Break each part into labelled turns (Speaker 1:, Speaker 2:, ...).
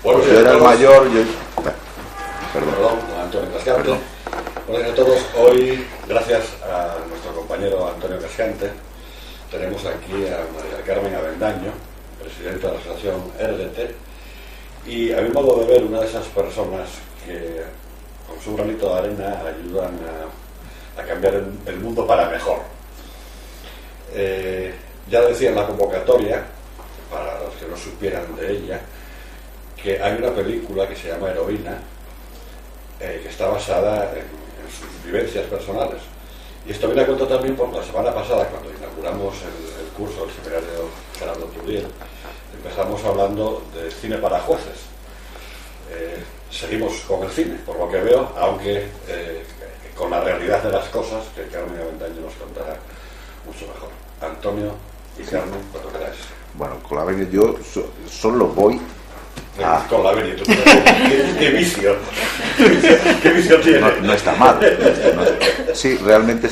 Speaker 1: Bueno,
Speaker 2: yo era el mayor,
Speaker 1: Perdón, Antonio Cascante. Buenos días a todos. Hoy, gracias a nuestro compañero Antonio Cascante, tenemos aquí a María Carmen Avendaño, presidenta de la asociación Erguete, y a mi modo de ver, una de esas personas que con su granito de arena ayudan a cambiar el mundo para mejor. Ya decía en la convocatoria, para los que no supieran de ella, que hay una película que se llama Heroína, que está basada en sus vivencias personales. Y esto viene a cuento también porque la semana pasada, cuando inauguramos el curso del seminario Gerardo Turiel, empezamos hablando de cine para jueces. Seguimos con el cine, por lo que veo, aunque con la realidad de las cosas, que Carmen Avendaño nos contará mucho mejor. Antonio y Carmen, cuando queráis.
Speaker 2: Bueno, con la venia yo solo voy
Speaker 1: con la venia, ¿qué visión? ¿Qué visión tiene?
Speaker 2: No está mal. Sí, realmente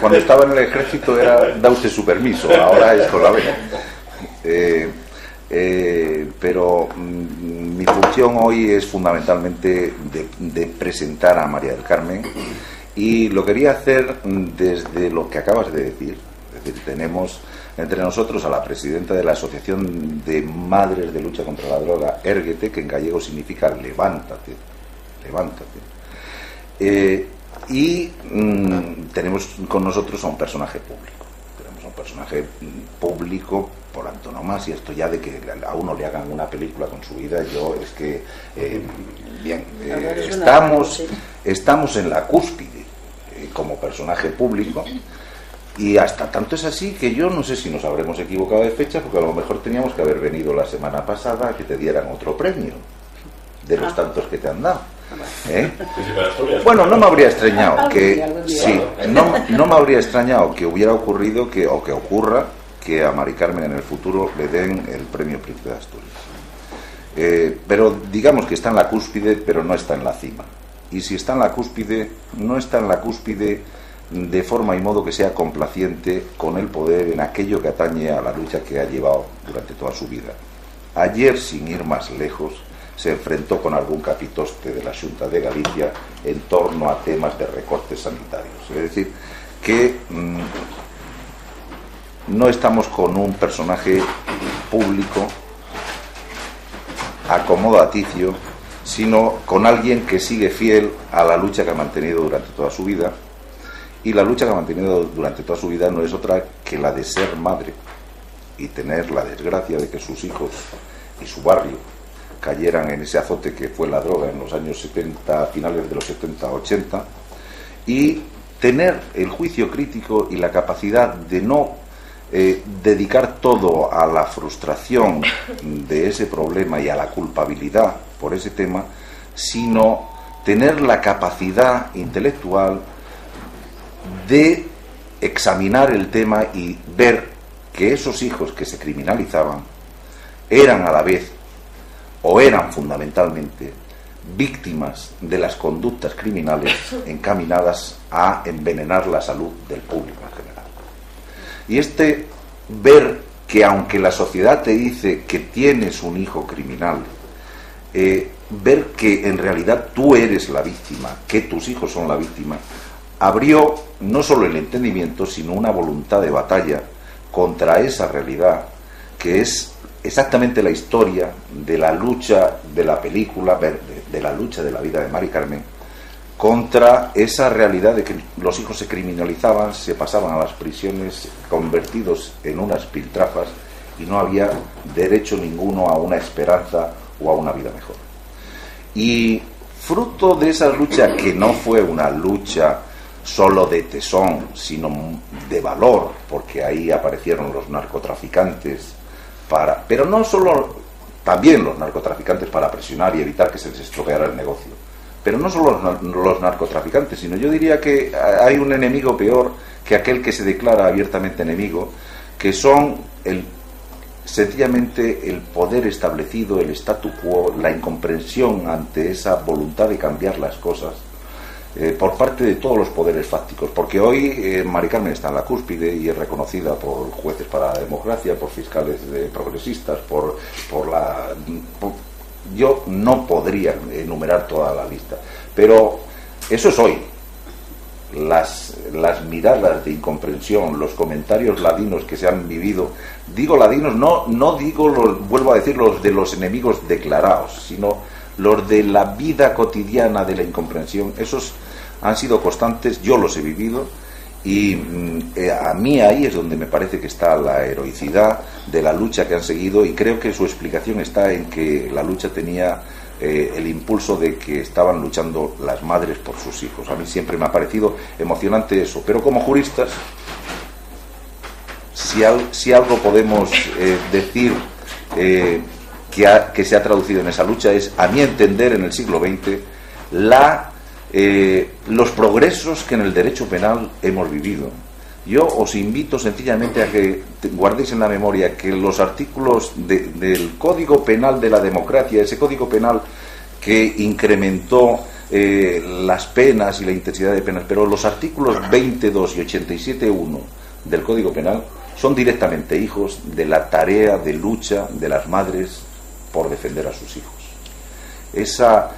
Speaker 2: cuando estaba en el ejército era da usted su permiso, ahora es con la venia. Pero mi función hoy es fundamentalmente de presentar a María del Carmen, y lo quería hacer desde lo que acabas de decir. Es decir, tenemos entre nosotros a la presidenta de la Asociación de Madres de Lucha contra la Droga, Erguete, que en gallego significa levántate, levántate. Y tenemos con nosotros a un personaje público. Tenemos a un personaje público por antonomasia. Esto ya de que a uno le hagan una película con su vida, yo es que estamos en la cúspide como personaje público. Y hasta tanto es así que yo no sé si nos habremos equivocado de fecha, porque a lo mejor teníamos que haber venido la semana pasada a que te dieran otro premio de los tantos que te han dado. Bueno, no me habría extrañado no me habría extrañado que hubiera ocurrido o que ocurra que a Mari Carmen en el futuro le den el premio Príncipe de Asturias. Pero digamos que está en la cúspide, pero no está en la cima. Y si está en la cúspide, no está en la cúspide de forma y modo que sea complaciente con el poder en aquello que atañe a la lucha que ha llevado durante toda su vida. Ayer, sin ir más lejos, se enfrentó con algún capitoste de la Xunta de Galicia en torno a temas de recortes sanitarios. Es decir, que no estamos con un personaje público acomodaticio, sino con alguien que sigue fiel a la lucha que ha mantenido durante toda su vida. Y la lucha que ha mantenido durante toda su vida no es otra que la de ser madre y tener la desgracia de que sus hijos y su barrio cayeran en ese azote que fue la droga en los años 70, finales de los 70, 80, y tener el juicio crítico y la capacidad de no dedicar todo a la frustración de ese problema y a la culpabilidad por ese tema, sino tener la capacidad intelectual de examinar el tema y ver que esos hijos que se criminalizaban eran a la vez, o eran fundamentalmente, víctimas de las conductas criminales encaminadas a envenenar la salud del público en general. Y ver que aunque la sociedad te dice que tienes un hijo criminal, ver que en realidad tú eres la víctima, que tus hijos son la víctima, abrió no solo el entendimiento, sino una voluntad de batalla contra esa realidad, que es exactamente la historia de la lucha de la película, de la lucha de la vida de Mari Carmen, contra esa realidad de que los hijos se criminalizaban, se pasaban a las prisiones convertidos en unas piltrafas y no había derecho ninguno a una esperanza o a una vida mejor. Y fruto de esa lucha, que no fue una lucha solo de tesón, sino de valor, porque ahí aparecieron los narcotraficantes pero no solo, también los narcotraficantes para presionar y evitar que se les estropeara el negocio, pero no solo los narcotraficantes, sino yo diría que hay un enemigo peor que aquel que se declara abiertamente enemigo, que son sencillamente el poder establecido, el statu quo, la incomprensión ante esa voluntad de cambiar las cosas por parte de todos los poderes fácticos, porque hoy Mari Carmen está en la cúspide y es reconocida por jueces para la democracia, por fiscales progresistas, yo no podría enumerar toda la lista, pero eso es hoy. Las miradas de incomprensión, los comentarios ladinos que se han vivido, digo ladinos, no digo, vuelvo a decir, los de los enemigos declarados, sino los de la vida cotidiana de la incomprensión. Esos han sido constantes, yo los he vivido, y a mí ahí es donde me parece que está la heroicidad de la lucha que han seguido, y creo que su explicación está en que la lucha tenía el impulso de que estaban luchando las madres por sus hijos. A mí siempre me ha parecido emocionante eso, pero como juristas, si algo podemos decir que se ha traducido en esa lucha es, a mi entender, en el siglo XX, los progresos que en el derecho penal hemos vivido. Yo os invito sencillamente a que guardéis en la memoria que los artículos del Código Penal de la democracia, ese Código Penal que incrementó las penas y la intensidad de penas, pero los artículos 22 y 87.1 del Código Penal son directamente hijos de la tarea de lucha de las madres por defender a sus hijos. Esa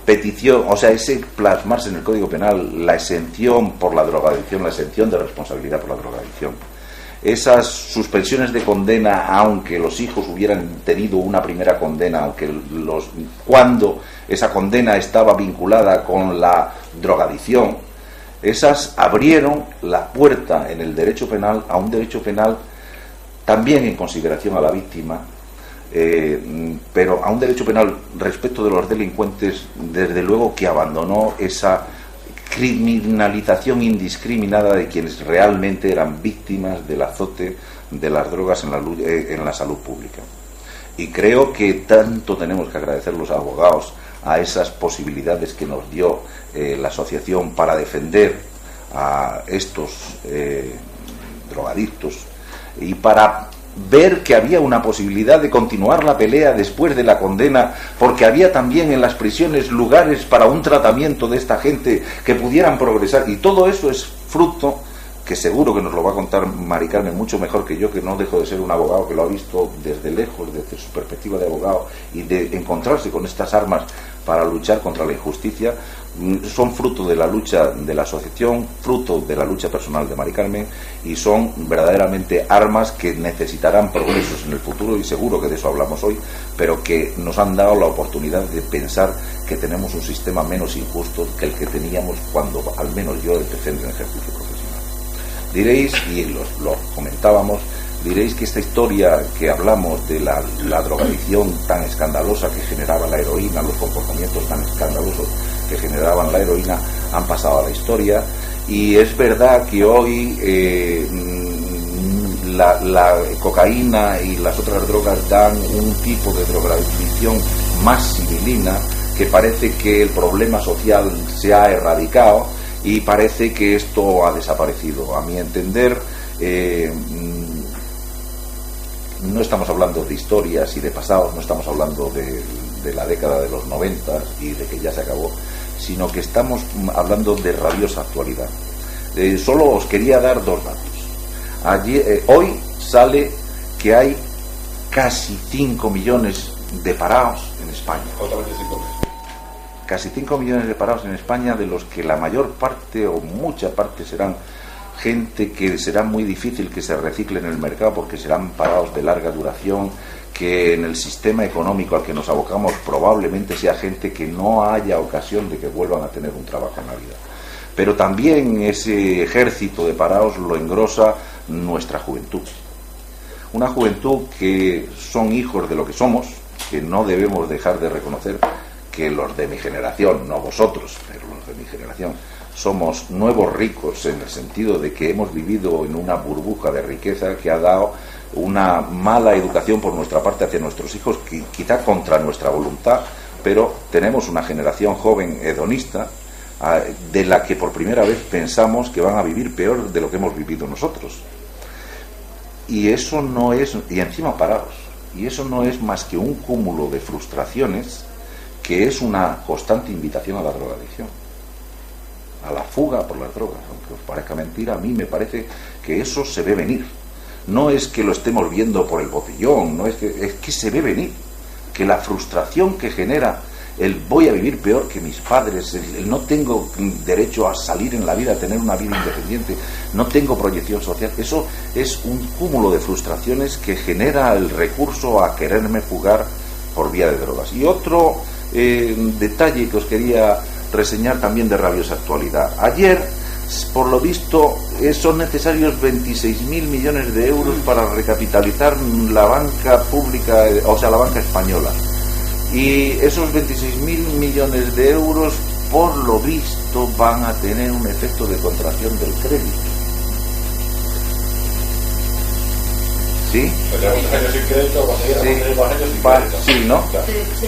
Speaker 2: petición, o sea, ese plasmarse en el Código Penal, la exención por la drogadicción, la exención de responsabilidad por la drogadicción, esas suspensiones de condena, aunque los hijos hubieran tenido una primera condena, cuando esa condena estaba vinculada con la drogadicción, esas abrieron la puerta en el derecho penal a un derecho penal también en consideración a la víctima, pero a un derecho penal respecto de los delincuentes, desde luego que abandonó esa criminalización indiscriminada de quienes realmente eran víctimas del azote de las drogas en la salud pública. Y creo que tanto tenemos que agradecer los abogados a esas posibilidades que nos dio la asociación para defender a estos drogadictos y para ver que había una posibilidad de continuar la pelea después de la condena, porque había también en las prisiones lugares para un tratamiento de esta gente que pudieran progresar, y todo eso es fruto, que seguro que nos lo va a contar Mari Carmen mucho mejor que yo, que no dejo de ser un abogado que lo ha visto desde lejos, desde su perspectiva de abogado, y de encontrarse con estas armas para luchar contra la injusticia. Son fruto de la lucha de la asociación, fruto de la lucha personal de Mari Carmen, y son verdaderamente armas que necesitarán progresos en el futuro, y seguro que de eso hablamos hoy, pero que nos han dado la oportunidad de pensar que tenemos un sistema menos injusto que el que teníamos cuando al menos yo empecé en el ejercicio profesional. Diréis, y lo comentábamos, diréis que esta historia que hablamos de la drogadicción tan escandalosa que generaba la heroína, los comportamientos tan escandalosos que generaban la heroína, han pasado a la historia, y es verdad que hoy la cocaína y las otras drogas dan un tipo de drogadicción más civilina, que parece que el problema social se ha erradicado y parece que esto ha desaparecido. A mi entender, no estamos hablando de historias y de pasados, no estamos hablando de la década de los 90 y de que ya se acabó, sino que estamos hablando de rabiosa actualidad. Solo os quería dar dos datos. Hoy sale que hay casi 5 millones de parados en España. Casi 5 millones de parados en España, de los que la mayor parte o mucha parte serán gente que será muy difícil que se recicle en el mercado, porque serán parados de larga duración, que en el sistema económico al que nos abocamos probablemente sea gente que no haya ocasión de que vuelvan a tener un trabajo en la vida. Pero también ese ejército de parados lo engrosa nuestra juventud. Una juventud que son hijos de lo que somos, que no debemos dejar de reconocer que los de mi generación, no vosotros, pero los de mi generación, somos nuevos ricos, en el sentido de que hemos vivido en una burbuja de riqueza que ha dado una mala educación por nuestra parte hacia nuestros hijos, quizá contra nuestra voluntad, pero tenemos una generación joven hedonista, de la que por primera vez pensamos que van a vivir peor de lo que hemos vivido nosotros. Y eso no es, y encima parados, y eso no es más que un cúmulo de frustraciones, que es una constante invitación a la drogadicción, a la fuga por las drogas. Aunque os parezca mentira, a mí me parece que eso se ve venir. No es que lo estemos viendo por el botellón, no es que se ve venir. que la frustración que genera el voy a vivir peor que mis padres, el no tengo derecho a salir en la vida, a tener una vida independiente, no tengo proyección social, eso es un cúmulo de frustraciones que genera el recurso a quererme fugar por vía de drogas. Y otro detalle que os quería reseñar también de rabiosa actualidad. Ayer, por lo visto, son necesarios 26.000 millones de euros para recapitalizar la banca pública, o sea, la banca española. Y esos 26.000 millones de euros, por lo visto, van a tener un efecto de contracción del crédito. ¿Sí?
Speaker 1: Pues llevamos años sin crédito, va a seguir más años sin crédito.
Speaker 2: Sí, ¿no?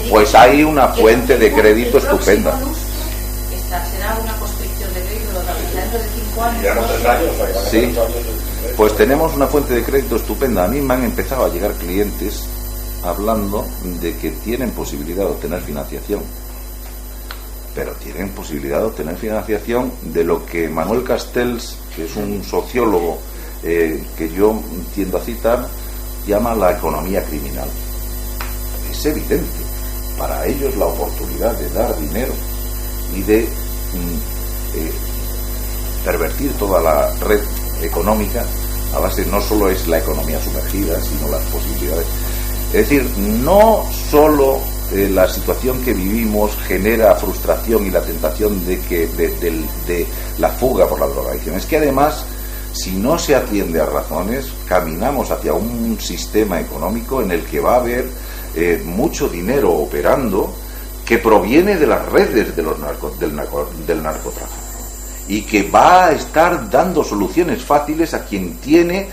Speaker 2: Pues hay una fuente de crédito estupenda.
Speaker 3: Será una construcción de crédito dentro de 5 años.
Speaker 1: Ya no 3 años, o sea, que van a ser 8 años.
Speaker 2: Pues tenemos una fuente de crédito estupenda. A mí me han empezado a llegar clientes hablando de que tienen posibilidad de obtener financiación, pero tienen posibilidad de obtener financiación de lo que Manuel Castells, que es un sociólogo que yo tiendo a citar, llama la economía criminal. Es evidente, para ellos la oportunidad de dar dinero y de pervertir toda la red económica a base no solo es la economía sumergida, sino las posibilidades. Es decir, no solo la situación que vivimos genera frustración y la tentación de la fuga por la drogadicción, es que además, si no se atiende a razones, caminamos hacia un sistema económico en el que va a haber mucho dinero operando que proviene de las redes de del narcotráfico y que va a estar dando soluciones fáciles a quien tiene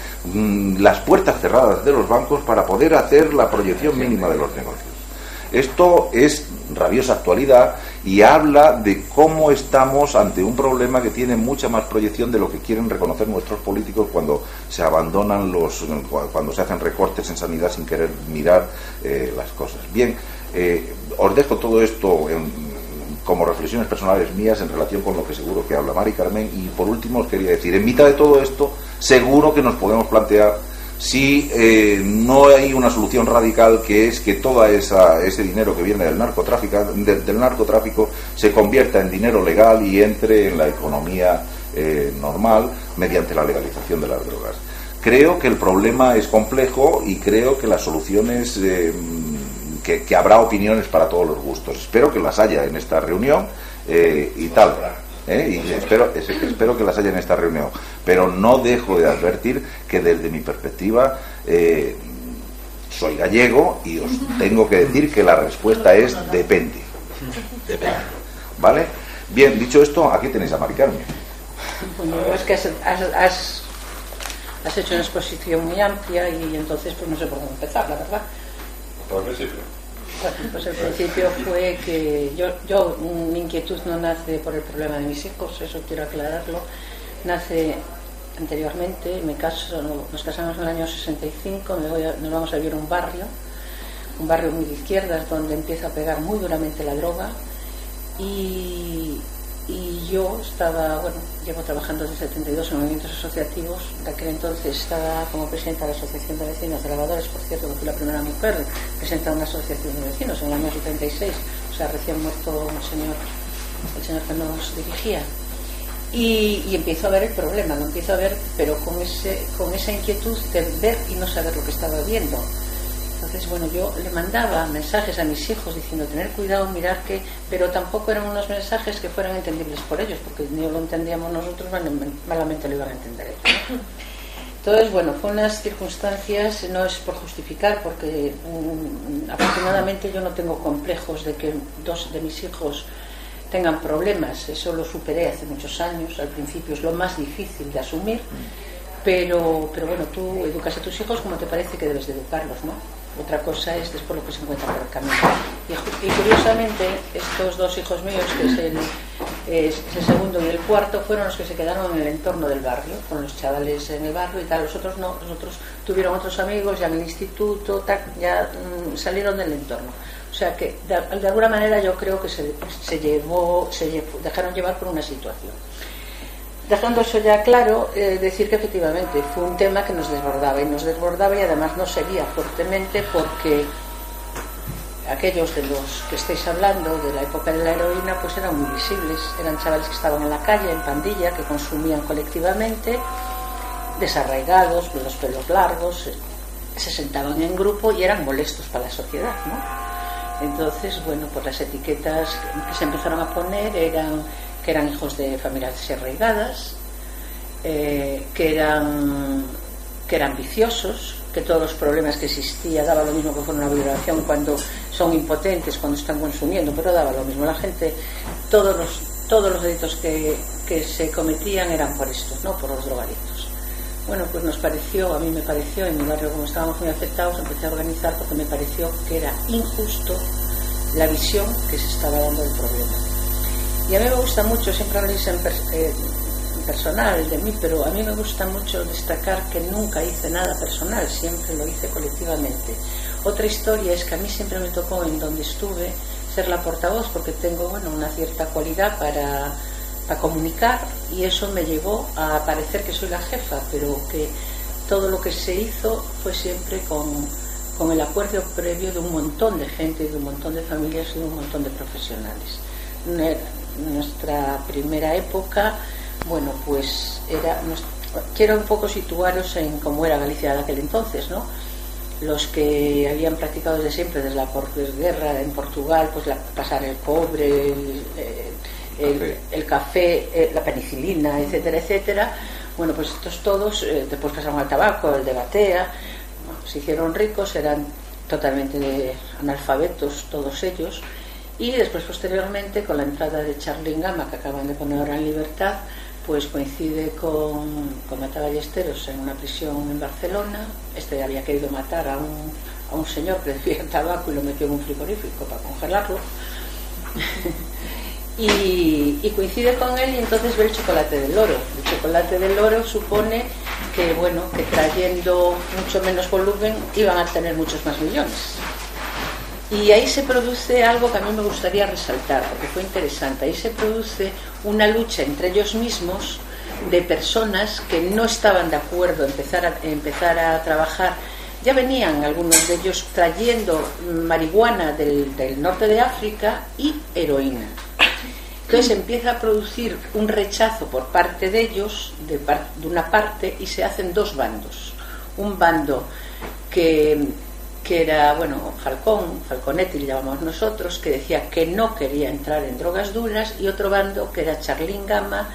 Speaker 2: las puertas cerradas de los bancos para poder hacer la proyección mínima de los negocios. Esto es rabiosa actualidad y habla de cómo estamos ante un problema que tiene mucha más proyección de lo que quieren reconocer nuestros políticos cuando se abandonan cuando se hacen recortes en sanidad sin querer mirar las cosas. Bien, os dejo todo esto como reflexiones personales mías en relación con lo que seguro que habla Mari Carmen, y por último os quería decir, en mitad de todo esto seguro que nos podemos plantear si no hay una solución radical, que es que todo ese dinero que viene del narcotráfico se convierta en dinero legal y entre en la economía normal mediante la legalización de las drogas. Creo que el problema es complejo y creo que las soluciones que habrá opiniones para todos los gustos. Espero que las haya en esta reunión y tal. Y espero que las haya en esta reunión. Pero no dejo de advertir que desde mi perspectiva soy gallego y os tengo que decir que la respuesta es depende. Depende. ¿Vale? Bien, dicho esto, aquí tenéis a Mari Carmen.
Speaker 3: Bueno, es que has hecho una exposición muy amplia y entonces pues no sé por dónde empezar, la verdad.
Speaker 1: Por el principio.
Speaker 3: Bueno, pues el principio fue que mi inquietud no nace por el problema de mis hijos, eso quiero aclararlo. Nace anteriormente, nos casamos en el año 65, nos vamos a vivir a un barrio muy de izquierdas, donde empieza a pegar muy duramente la droga, y yo llevo trabajando desde el 72 en movimientos asociativos. De aquel entonces estaba como presidenta de la Asociación de Vecinos de Lavadores, por cierto, que fui la primera mujer presidenta de una asociación de vecinos en el año 76, o sea, recién muerto el señor que nos dirigía. Y empiezo a ver el problema, lo empiezo a ver, pero con esa inquietud de ver y no saber lo que estaba viendo. Entonces, bueno, yo le mandaba mensajes a mis hijos diciendo tener cuidado, mirar que, pero tampoco eran unos mensajes que fueran entendibles por ellos, porque no lo entendíamos nosotros, malamente lo iban a entender ellos, ¿no? Entonces, bueno, fue unas circunstancias, no es por justificar, porque afortunadamente yo no tengo complejos de que 2 de mis hijos tengan problemas, eso lo superé hace muchos años. Al principio es lo más difícil de asumir, pero bueno, tú educas a tus hijos como te parece que debes de educarlos, ¿no? Otra cosa es después lo que se encuentra por el camino. Y curiosamente, estos 2 hijos míos, que es el segundo y el cuarto, fueron los que se quedaron en el entorno del barrio, con los chavales en el barrio y tal. Los otros no, los otros tuvieron otros amigos, ya en el instituto, ya salieron del entorno. O sea que de alguna manera yo creo que se dejaron llevar por una situación. Dejando eso ya claro, decir que efectivamente fue un tema que nos desbordaba y además nos seguía fuertemente porque aquellos de los que estáis hablando, de la época de la heroína, pues eran muy visibles. Eran chavales que estaban en la calle, en pandilla, que consumían colectivamente, desarraigados, con los pelos largos, se sentaban en grupo y eran molestos para la sociedad, ¿no? Entonces, bueno, pues las etiquetas que se empezaron a poner eran que eran hijos de familias desarraigadas, que eran viciosos, que todos los problemas que existía, daba lo mismo que fuera una violación cuando son impotentes, cuando están consumiendo, pero daba lo mismo. La gente, todos los delitos que se cometían eran por estos, ¿no? Por los drogadictos. Bueno, pues a mí me pareció, en mi barrio, como estábamos muy afectados, empecé a organizar porque me pareció que era injusto la visión que se estaba dando del problema. Y a mí me gusta mucho, siempre lo hice en personal de mí, pero a mí me gusta mucho destacar que nunca hice nada personal, siempre lo hice colectivamente. Otra historia es que a mí siempre me tocó, en donde estuve, ser la portavoz, porque tengo, bueno, una cierta cualidad para comunicar, y eso me llevó a parecer que soy la jefa, pero que todo lo que se hizo fue siempre con el acuerdo previo de un montón de gente, de un montón de familias y de un montón de profesionales. Nuestra primera época, bueno, pues quiero un poco situaros en cómo era Galicia de aquel entonces, ¿no? Los que habían practicado desde siempre, desde la posguerra en Portugal, pues pasar el cobre, el café, la penicilina, etcétera, etcétera. Bueno, pues estos todos, después pasaron al tabaco, el de batea, se hicieron ricos, eran totalmente analfabetos todos ellos. Y después, posteriormente, con la entrada de Charly Gama, que acaban de poner ahora en libertad, pues coincide con Mata Ballesteros en una prisión en Barcelona. Había querido matar a un señor que bebía tabaco y lo metió en un frigorífico para congelarlo. y coincide con él, y entonces ve el chocolate del oro. El chocolate del oro supone que, bueno, que trayendo mucho menos volumen iban a tener muchos más millones. Y ahí se produce algo que a mí me gustaría resaltar, porque fue interesante. Ahí se produce una lucha entre ellos mismos, de personas que no estaban de acuerdo en empezar a trabajar. Ya venían algunos de ellos trayendo marihuana del norte de África y heroína. Entonces empieza a producir un rechazo por parte de ellos, de una parte, y se hacen dos bandos. Un bando que era, bueno, Falconetti le llamamos nosotros, que decía que no quería entrar en drogas duras, y otro bando que era Charly Gama,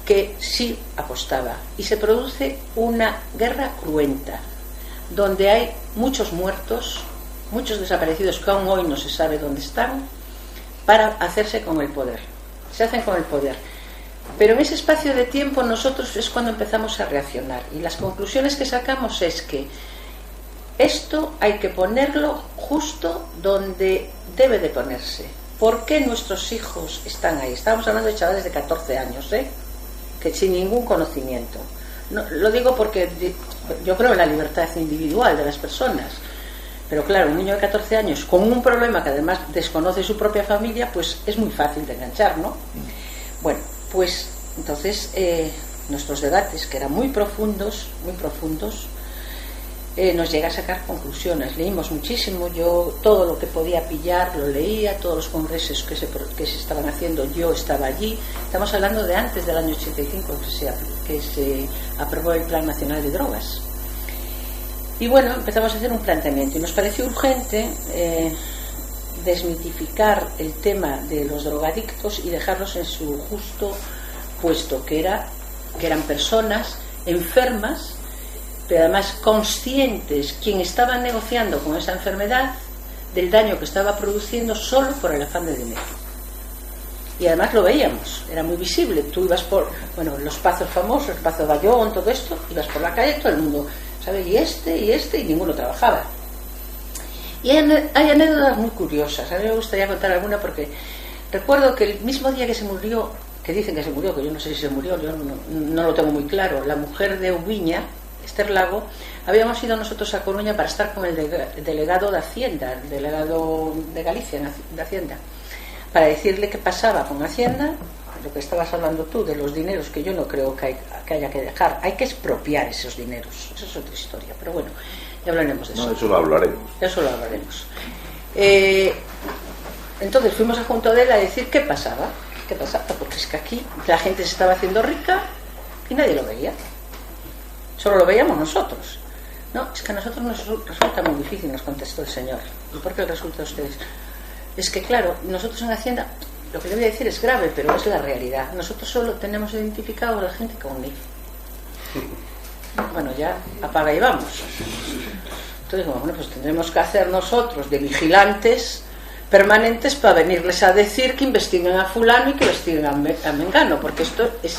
Speaker 3: que sí apostaba. Y se produce una guerra cruenta, donde hay muchos muertos, muchos desaparecidos que aún hoy no se sabe dónde están, para hacerse con el poder. Se hacen con el poder. Pero en ese espacio de tiempo nosotros es cuando empezamos a reaccionar, y las conclusiones que sacamos es que esto hay que ponerlo justo donde debe de ponerse. ¿Por qué nuestros hijos están ahí? Estábamos hablando de chavales de 14 años, que sin ningún conocimiento. No, lo digo porque yo creo en la libertad individual de las personas. Pero claro, un niño de 14 años con un problema que además desconoce su propia familia, pues es muy fácil de enganchar, ¿no? Bueno, pues entonces nuestros debates, que eran muy profundos, nos llega a sacar conclusiones. Leímos muchísimo, yo todo lo que podía pillar lo leía, todos los congresos que se estaban haciendo, yo estaba allí. Estamos hablando de antes del año 85 que se aprobó el Plan Nacional de Drogas. Y bueno, empezamos a hacer un planteamiento y nos pareció urgente desmitificar el tema de los drogadictos y dejarlos en su justo puesto, que eran personas enfermas, pero además conscientes, quien estaba negociando con esa enfermedad, del daño que estaba produciendo solo por el afán de dinero. Y además lo veíamos, era muy visible. Tú ibas por, bueno, los pazos famosos, el Pazo Bayón, todo esto, ibas por la calle, todo el mundo, ¿sabes? Y ninguno trabajaba. Y hay anécdotas muy curiosas. A mí me gustaría contar alguna, porque recuerdo que el mismo día que se murió, que dicen que se murió, que yo no sé si se murió, yo no lo tengo muy claro, la mujer de Ubiña, Esther Lago, habíamos ido nosotros a Coruña para estar con el delegado de Hacienda, el delegado de Galicia de Hacienda, para decirle qué pasaba con Hacienda, lo que estabas hablando tú de los dineros, que yo no creo que haya que dejar, hay que expropiar esos dineros, eso es otra historia, pero bueno, ya hablaremos de eso.
Speaker 2: No, eso lo hablaremos.
Speaker 3: Eso lo hablaremos. Entonces fuimos a junto de él a decir qué pasaba, porque es que aquí la gente se estaba haciendo rica y nadie lo veía, solo lo veíamos nosotros. No, es que a nosotros nos resulta muy difícil, nos contestó el señor. ¿Y por qué les resulta a ustedes? Es que claro, nosotros en Hacienda, lo que le voy a decir es grave, pero es la realidad. Nosotros solo tenemos identificado a la gente con NIF. Bueno, ya apaga y vamos. Entonces, bueno, pues tendremos que hacer nosotros de vigilantes permanentes para venirles a decir que investiguen a fulano y que investiguen a mengano, porque esto es...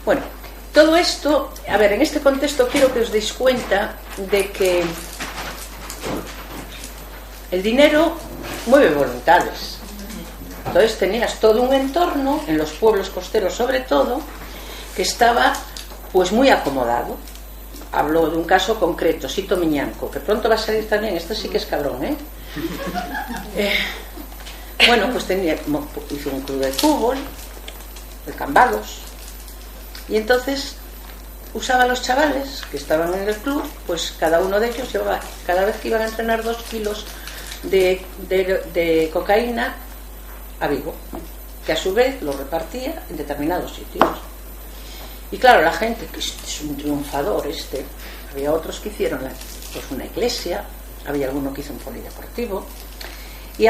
Speaker 3: Bueno, todo esto, a ver, en este contexto quiero que os deis cuenta de que el dinero mueve voluntades. Entonces tenías todo un entorno, en los pueblos costeros sobre todo, que estaba pues muy acomodado. Hablo de un caso concreto, Sito Miñanco, que pronto va a salir también, este sí que es cabrón, bueno, pues hizo un club de fútbol, el Cambados, y entonces usaba a los chavales que estaban en el club, pues cada uno de ellos llevaba, cada vez que iban a entrenar, 2 kilos de cocaína a Vigo, que a su vez lo repartía en determinados sitios. Y claro, la gente, que es un triunfador había otros que hicieron pues una iglesia, había alguno que hizo un polideportivo, y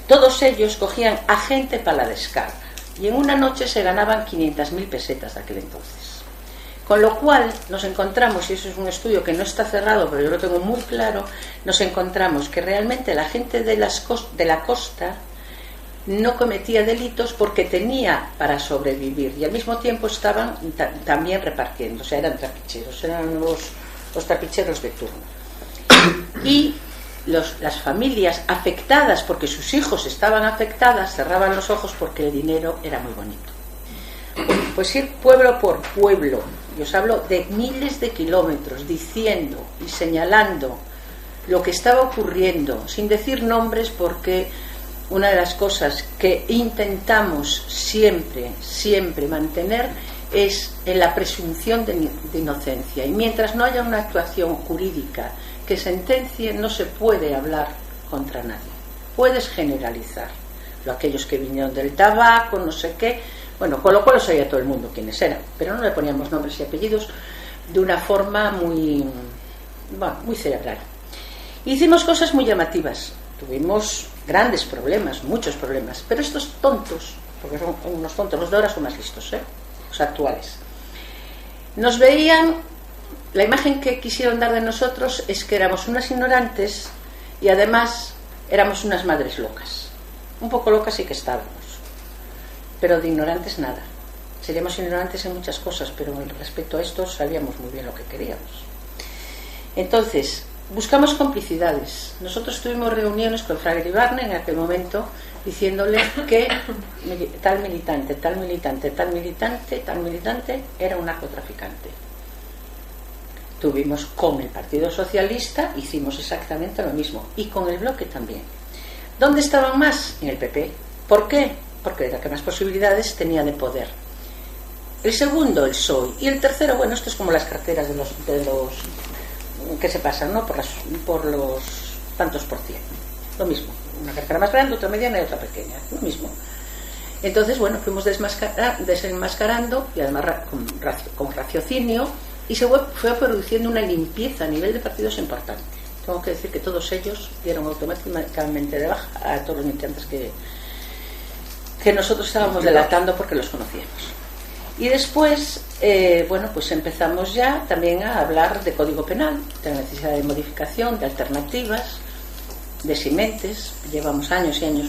Speaker 3: todos ellos cogían a gente para la descarga, y en una noche se ganaban 500.000 pesetas de aquel entonces. Con lo cual nos encontramos, y eso es un estudio que no está cerrado, pero yo lo tengo muy claro, nos encontramos que realmente la gente de la costa no cometía delitos porque tenía para sobrevivir, y al mismo tiempo estaban también repartiendo, o sea, eran trapicheros, eran los trapicheros de turno. Y las familias afectadas porque sus hijos estaban afectadas cerraban los ojos porque el dinero era muy bonito. Pues ir pueblo por pueblo, y os hablo de miles de kilómetros, diciendo y señalando lo que estaba ocurriendo, sin decir nombres, porque una de las cosas que intentamos siempre mantener es en la presunción de inocencia, y mientras no haya una actuación jurídica que sentencie, no se puede hablar contra nadie. Puedes generalizar, aquellos que vinieron del tabaco, no sé qué, bueno, con lo cual sabía todo el mundo quiénes eran, pero no le poníamos nombres y apellidos de una forma muy cerebral. Hicimos cosas muy llamativas, tuvimos grandes problemas, muchos problemas, pero estos tontos, porque son unos tontos, los de ahora son más listos, los actuales, nos veían, la imagen que quisieron dar de nosotros es que éramos unas ignorantes y además éramos unas madres locas. Un poco locas sí que estábamos, pero de ignorantes nada. Seríamos ignorantes en muchas cosas, pero respecto a esto sabíamos muy bien lo que queríamos. Entonces buscamos complicidades. Nosotros tuvimos reuniones con Fraga Iribarne en aquel momento diciéndole que tal militante era un narcotraficante. Tuvimos con el Partido Socialista, hicimos exactamente lo mismo, y con el Bloque también. ¿Dónde estaban más? En el PP. ¿Por qué? Porque era la que más posibilidades tenía de poder. El segundo, el PSOE, y el tercero, bueno, esto es como las carteras de los que se pasan, ¿no? por los tantos por cien. Lo mismo, una cartera más grande, otra mediana y otra pequeña, lo mismo. Entonces, bueno, fuimos desenmascarando, y además con raciocinio, y se fue produciendo una limpieza a nivel de partidos importante. Tengo que decir que todos ellos dieron automáticamente de baja a todos los militantes que nosotros estábamos delatando porque los conocíamos. Y después, bueno, pues empezamos ya también a hablar de código penal, de la necesidad de modificación, de alternativas, de simentes. Llevamos años y años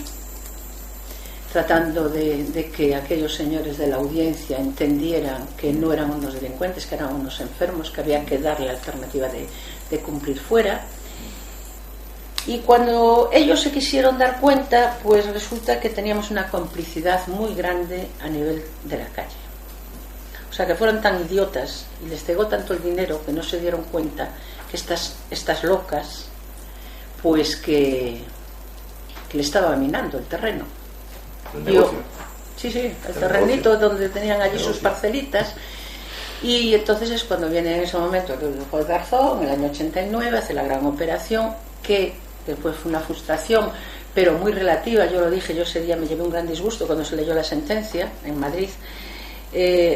Speaker 3: tratando de que aquellos señores de la audiencia entendieran que no eran unos delincuentes, que eran unos enfermos, que había que darle la alternativa de cumplir fuera. Y cuando ellos se quisieron dar cuenta, pues resulta que teníamos una complicidad muy grande a nivel de la calle. O sea, que fueron tan idiotas y les cegó tanto el dinero que no se dieron cuenta que estas locas, pues que le estaba minando el terreno. Sí, el terrenito donde tenían allí sus parcelitas. Y entonces es cuando viene en ese momento el Grupo de Garzón, en el año 89, hace la gran operación que después fue una frustración, pero muy relativa. Yo lo dije, yo ese día me llevé un gran disgusto cuando se leyó la sentencia en Madrid.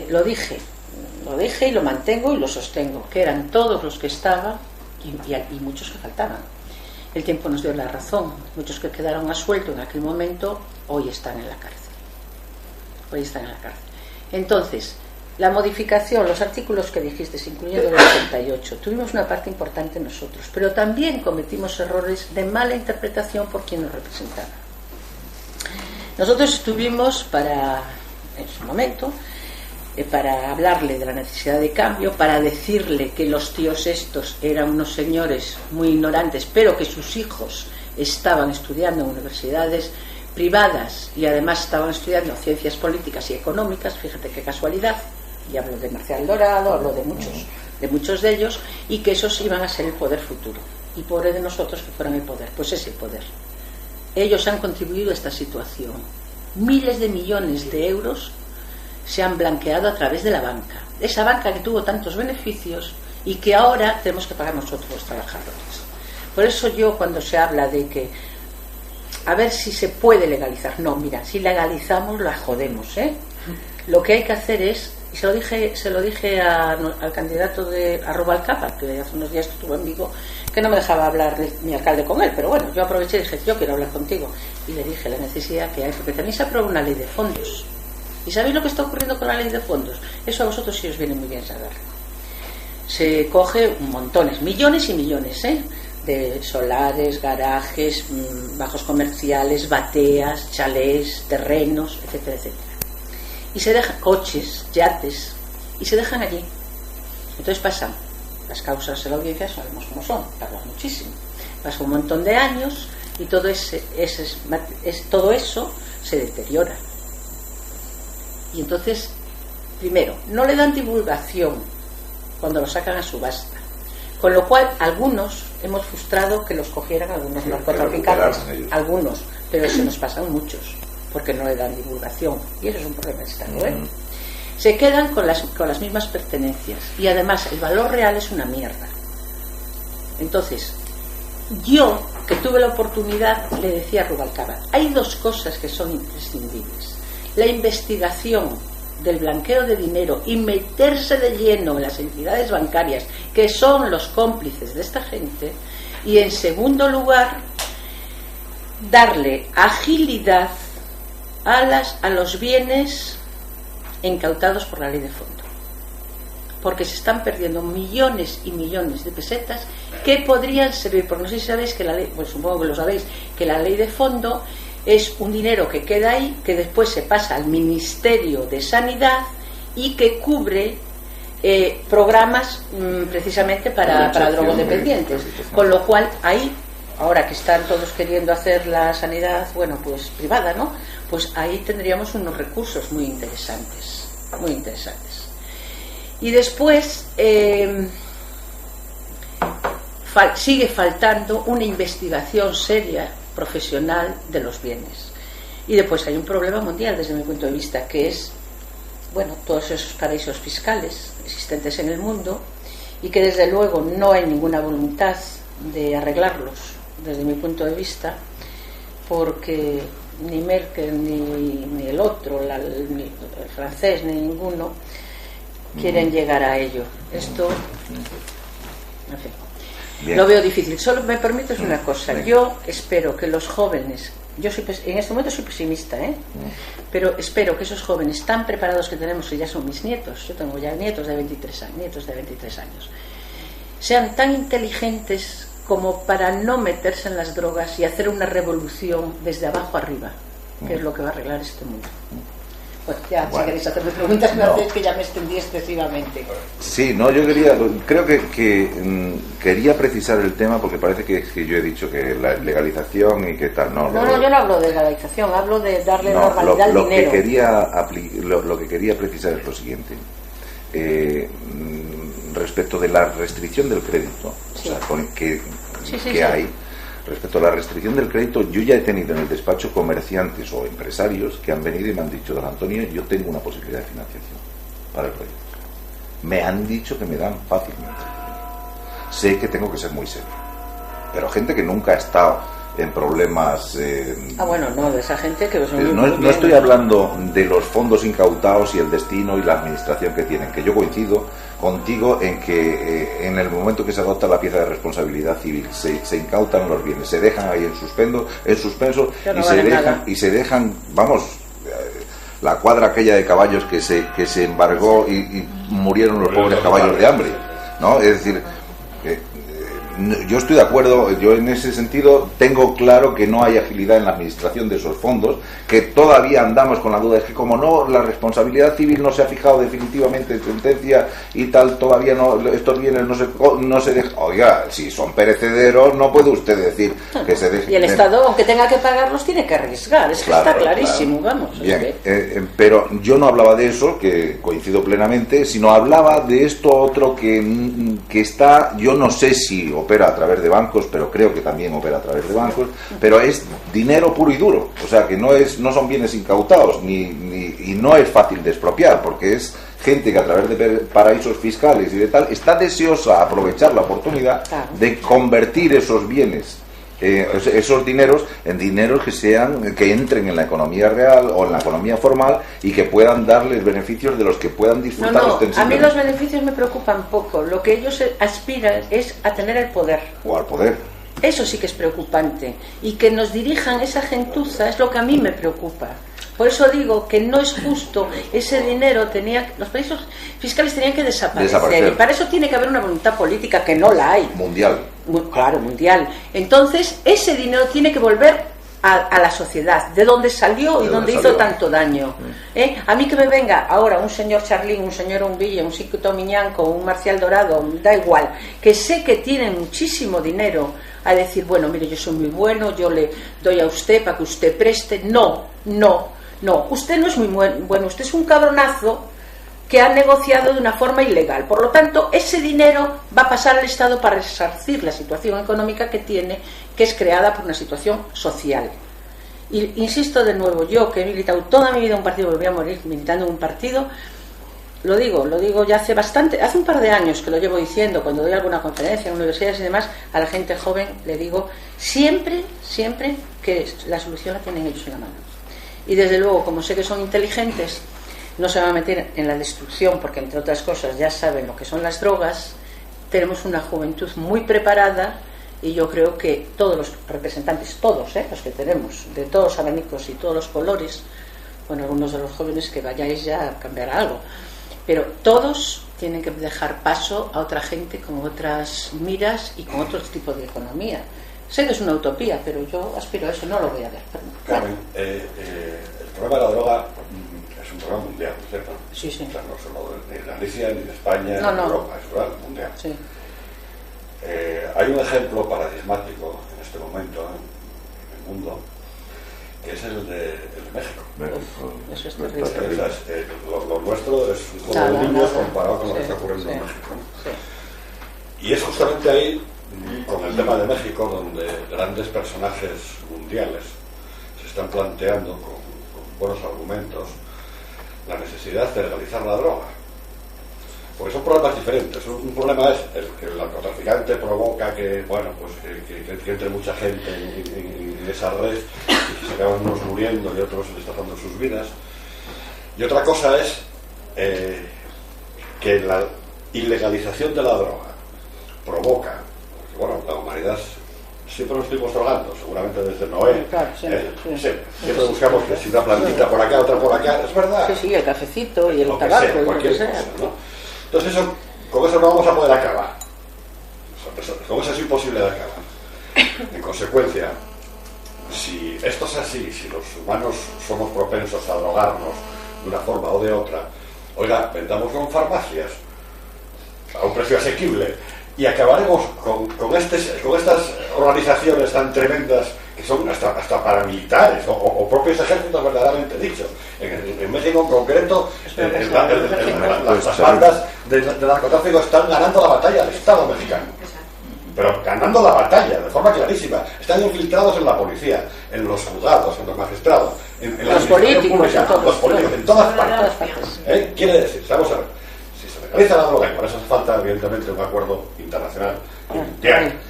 Speaker 3: Lo dije y lo mantengo y lo sostengo, que eran todos los que estaban y muchos que faltaban. El tiempo nos dio la razón. Muchos que quedaron a suelto en aquel momento hoy están en la cárcel. Entonces, la modificación, los artículos que dijiste, incluyendo el 88, tuvimos una parte importante nosotros, pero también cometimos errores de mala interpretación por quien nos representaba. Nosotros estuvimos en su momento, para hablarle de la necesidad de cambio, para decirle que los tíos estos eran unos señores muy ignorantes, pero que sus hijos estaban estudiando en universidades privadas y además estaban estudiando ciencias políticas y económicas. Fíjate qué casualidad, y hablo de Marcial Dorado, hablo de muchos de ellos, y que esos iban a ser el poder futuro, y pobre de nosotros que fueran el poder. Pues es el poder. Ellos han contribuido a esta situación. Miles de millones de euros se han blanqueado a través de la banca, esa banca que tuvo tantos beneficios y que ahora tenemos que pagar nosotros los trabajadores. Por eso yo, cuando se habla de que a ver si se puede legalizar, no, mira, si legalizamos la jodemos, ¿eh? Lo que hay que hacer es, y se lo dije al candidato a Rubalcaba, que hace unos días estuvo en Vigo, que no me dejaba hablar mi alcalde con él, pero bueno, yo aproveché y dije, yo quiero hablar contigo, y le dije la necesidad que hay, porque también se aprobó una ley de fondos. ¿Y sabéis lo que está ocurriendo con la ley de fondos? Eso a vosotros sí os viene muy bien saber. Se coge montones, millones y millones, de solares, garajes, bajos comerciales, bateas, chalés, terrenos, etcétera, etcétera. Y se dejan coches, yates, y se dejan allí. Entonces pasan las causas de la audiencia, sabemos cómo son, tardan muchísimo. Pasa un montón de años y todo eso se deteriora. Y entonces, primero, no le dan divulgación cuando lo sacan a subasta, con lo cual algunos hemos frustrado que los cogieran algunos narcotraficantes, algunos, pero eso nos pasan muchos, porque no le dan divulgación, y eso es un problema de Estado, Se quedan con las mismas pertenencias, y además el valor real es una mierda. Entonces, yo, que tuve la oportunidad, le decía a Rubalcaba, hay dos cosas que son imprescindibles: la investigación del blanqueo de dinero y meterse de lleno en las entidades bancarias que son los cómplices de esta gente, y en segundo lugar darle agilidad a los bienes incautados por la ley de fondo, porque se están perdiendo millones y millones de pesetas que podrían servir, porque no sé si sabéis que la ley, pues supongo que lo sabéis, que la ley de fondo es un dinero que queda ahí, que después se pasa al Ministerio de Sanidad y que cubre programas precisamente para drogodependientes. Con lo cual, ahí, ahora que están todos queriendo hacer la sanidad, bueno, pues privada, ¿no? Pues ahí tendríamos unos recursos muy interesantes, muy interesantes. Y después sigue faltando una investigación seria, profesional, de los bienes. Y después hay un problema mundial desde mi punto de vista, que es, bueno, todos esos paraísos fiscales existentes en el mundo, y que desde luego no hay ninguna voluntad de arreglarlos desde mi punto de vista, porque ni Merkel ni el otro, ni el francés, ni ninguno quieren llegar a ello. Esto, en fin, bien, lo veo difícil. Solo me permites una cosa. Yo espero que los jóvenes, en este momento soy pesimista, pero espero que esos jóvenes tan preparados que tenemos, que ya son mis nietos, yo tengo ya nietos de 23 años, sean tan inteligentes como para no meterse en las drogas y hacer una revolución desde abajo arriba, que es lo que va a arreglar este mundo. Bueno, ya, si queréis hacerme preguntas, no, es que ya me extendí excesivamente.
Speaker 2: Sí, no, yo creo que quería precisar el tema, porque parece que yo he dicho que la legalización y que tal. No,
Speaker 3: yo no hablo de legalización, hablo de darle normalidad al dinero.
Speaker 2: Lo que quería precisar es lo siguiente. Respecto de la restricción del crédito, sí, o sea, que hay, respecto a la restricción del crédito, yo ya he tenido en el despacho comerciantes o empresarios que han venido y me han dicho: don Antonio, yo tengo una posibilidad de financiación para el proyecto. Me han dicho que me dan fácilmente. Sé que tengo que ser muy serio, pero gente que nunca ha estado en problemas.
Speaker 3: Bueno, no, de esa gente que
Speaker 2: no estoy hablando de los fondos incautados y el destino y la administración que tienen, que yo coincido contigo en que en el momento que se adopta la pieza de responsabilidad civil se incautan los bienes, se dejan ahí en suspenso y se dejan, vamos, la cuadra aquella de caballos que se embargó y murieron los pobres caballos de hambre, ¿no? Es decir, yo estoy de acuerdo, yo en ese sentido tengo claro que no hay agilidad en la administración de esos fondos, que todavía andamos con la duda, es que como no, la responsabilidad civil no se ha fijado definitivamente en sentencia y tal, todavía no, estos bienes no se dejan. Oiga, si son perecederos, no puede usted decir que se dejen.
Speaker 3: Y el Estado, aunque tenga que pagarlos, tiene que arriesgar, es que está clarísimo,
Speaker 2: claro.
Speaker 3: Vamos.
Speaker 2: Bien, pero yo no hablaba de eso, que coincido plenamente, sino hablaba de esto otro que está, yo no sé si opera a través de bancos, pero creo que también opera a través de bancos, pero es dinero puro y duro, o sea que no son bienes incautados y no es fácil de expropiar, porque es gente que a través de paraísos fiscales y de tal está deseosa aprovechar la oportunidad de convertir esos bienes, esos dineros en dineros que entren en la economía real o en la economía formal y que puedan darles beneficios de los que puedan disfrutar ostensiblemente.
Speaker 3: A mí los beneficios me preocupan poco. Lo que ellos aspiran es a tener el poder.
Speaker 2: O al poder.
Speaker 3: Eso sí que es preocupante. Y que nos dirijan esa gentuza es lo que a mí me preocupa. Por eso digo que no es justo. Ese dinero los paraísos fiscales tenían que desaparecer. Y para eso tiene que haber una voluntad política que no la hay.
Speaker 2: Mundial.
Speaker 3: Claro, mundial. Entonces, ese dinero tiene que volver a la sociedad, de donde salió y donde hizo tanto daño. A mí que me venga ahora un señor Charlín, un señor Umbilla, un Sicto Miñanco, un Marcial Dorado, da igual, que sé que tienen muchísimo dinero, a decir, bueno, mire, yo soy muy bueno, yo le doy a usted para que usted preste. No, usted no es muy bueno, usted es un cabronazo que ha negociado de una forma ilegal. Por lo tanto, ese dinero va a pasar al Estado para resarcir la situación económica que tiene, que es creada por una situación social. Y insisto de nuevo, yo que he militado toda mi vida en un partido, volví a morir militando en un partido, lo digo ya hace un par de años que lo llevo diciendo, cuando doy alguna conferencia en universidades y demás, a la gente joven le digo siempre que la solución la tienen ellos en la mano. Y desde luego, como sé que son inteligentes, no se van a meter en la destrucción, porque entre otras cosas ya saben lo que son las drogas. Tenemos una juventud muy preparada y yo creo que todos los representantes, todos los que tenemos, de todos los abanicos y todos los colores, bueno, algunos de los jóvenes que vayáis ya a cambiar algo, pero todos tienen que dejar paso a otra gente con otras miras y con otro tipo de economía. Sé que es una utopía, pero yo aspiro a eso, no lo voy a ver.
Speaker 1: Carmen, el problema de la droga es un problema mundial, ¿cierto?
Speaker 3: Sí.
Speaker 1: O sea, no solo de Galicia, ni de España, ni de Europa, es un problema mundial.
Speaker 3: Sí.
Speaker 1: Hay un ejemplo paradigmático en este momento en el mundo, que es el de México.
Speaker 3: Eso es terrible.
Speaker 1: Lo nuestro es un juego de niños comparado con lo que está ocurriendo en México, ¿no? Sí. Y es justamente ahí, con el tema de México, donde grandes personajes mundiales se están planteando con buenos argumentos la necesidad de legalizar la droga, porque son problemas diferentes. Un problema es el que el narcotraficante provoca que entre mucha gente en esa red y se acaban unos muriendo y otros destrozando sus vidas, y otra cosa es que la ilegalización de la droga provoca, porque bueno, la humanidad siempre nos estuvimos drogando, seguramente desde Noé.
Speaker 3: Claro,
Speaker 1: siempre buscamos que si una plantita por acá, otra por acá, es verdad.
Speaker 3: Sí, el cafecito y el tabaco y lo que sea.
Speaker 1: Cosa, ¿no? Entonces con eso no vamos a poder acabar. Con eso es imposible de acabar. En consecuencia, si esto es así, si los humanos somos propensos a drogarnos de una forma o de otra, oiga, vendamos con farmacias a un precio asequible. Y acabaremos con estas organizaciones tan tremendas que son hasta paramilitares o propios ejércitos verdaderamente dichos. En México en concreto, las bandas de narcotráfico están ganando la batalla al Estado mexicano. Pero ganando la batalla de forma clarísima. Están infiltrados en la policía, en los juzgados, en los magistrados, en la
Speaker 3: políticos,
Speaker 1: pública, los políticos, en todas partes. Quiere decir, vamos a ver, si se legaliza la droga, y por eso hace falta evidentemente un acuerdo internacional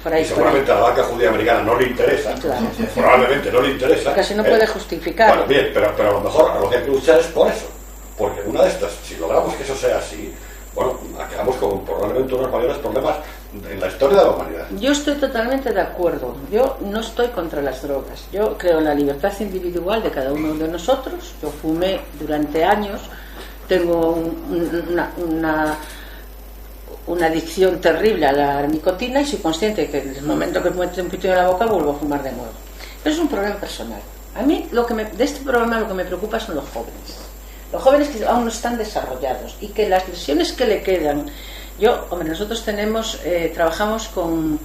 Speaker 3: por ahí,
Speaker 1: y seguramente a la banca judía americana no le interesa, claro. Probablemente no le interesa.
Speaker 3: Casi no puede justificar.
Speaker 1: Bueno, bien, pero a lo mejor a lo que hay que luchar es por eso, porque una de estas, si logramos que eso sea así, bueno, acabamos con probablemente unos mayores problemas en la historia de la humanidad.
Speaker 3: Yo estoy totalmente de acuerdo. Yo no estoy contra las drogas. Yo creo en la libertad individual de cada uno de nosotros. Yo fumé durante años. Tengo una adicción terrible a la nicotina y soy consciente que en el momento que me mete un pitillo en la boca vuelvo a fumar de nuevo. Pero es un problema personal. A mí de este problema lo que me preocupa son los jóvenes. Los jóvenes que aún no están desarrollados y que las lesiones que le quedan. Nosotros trabajamos con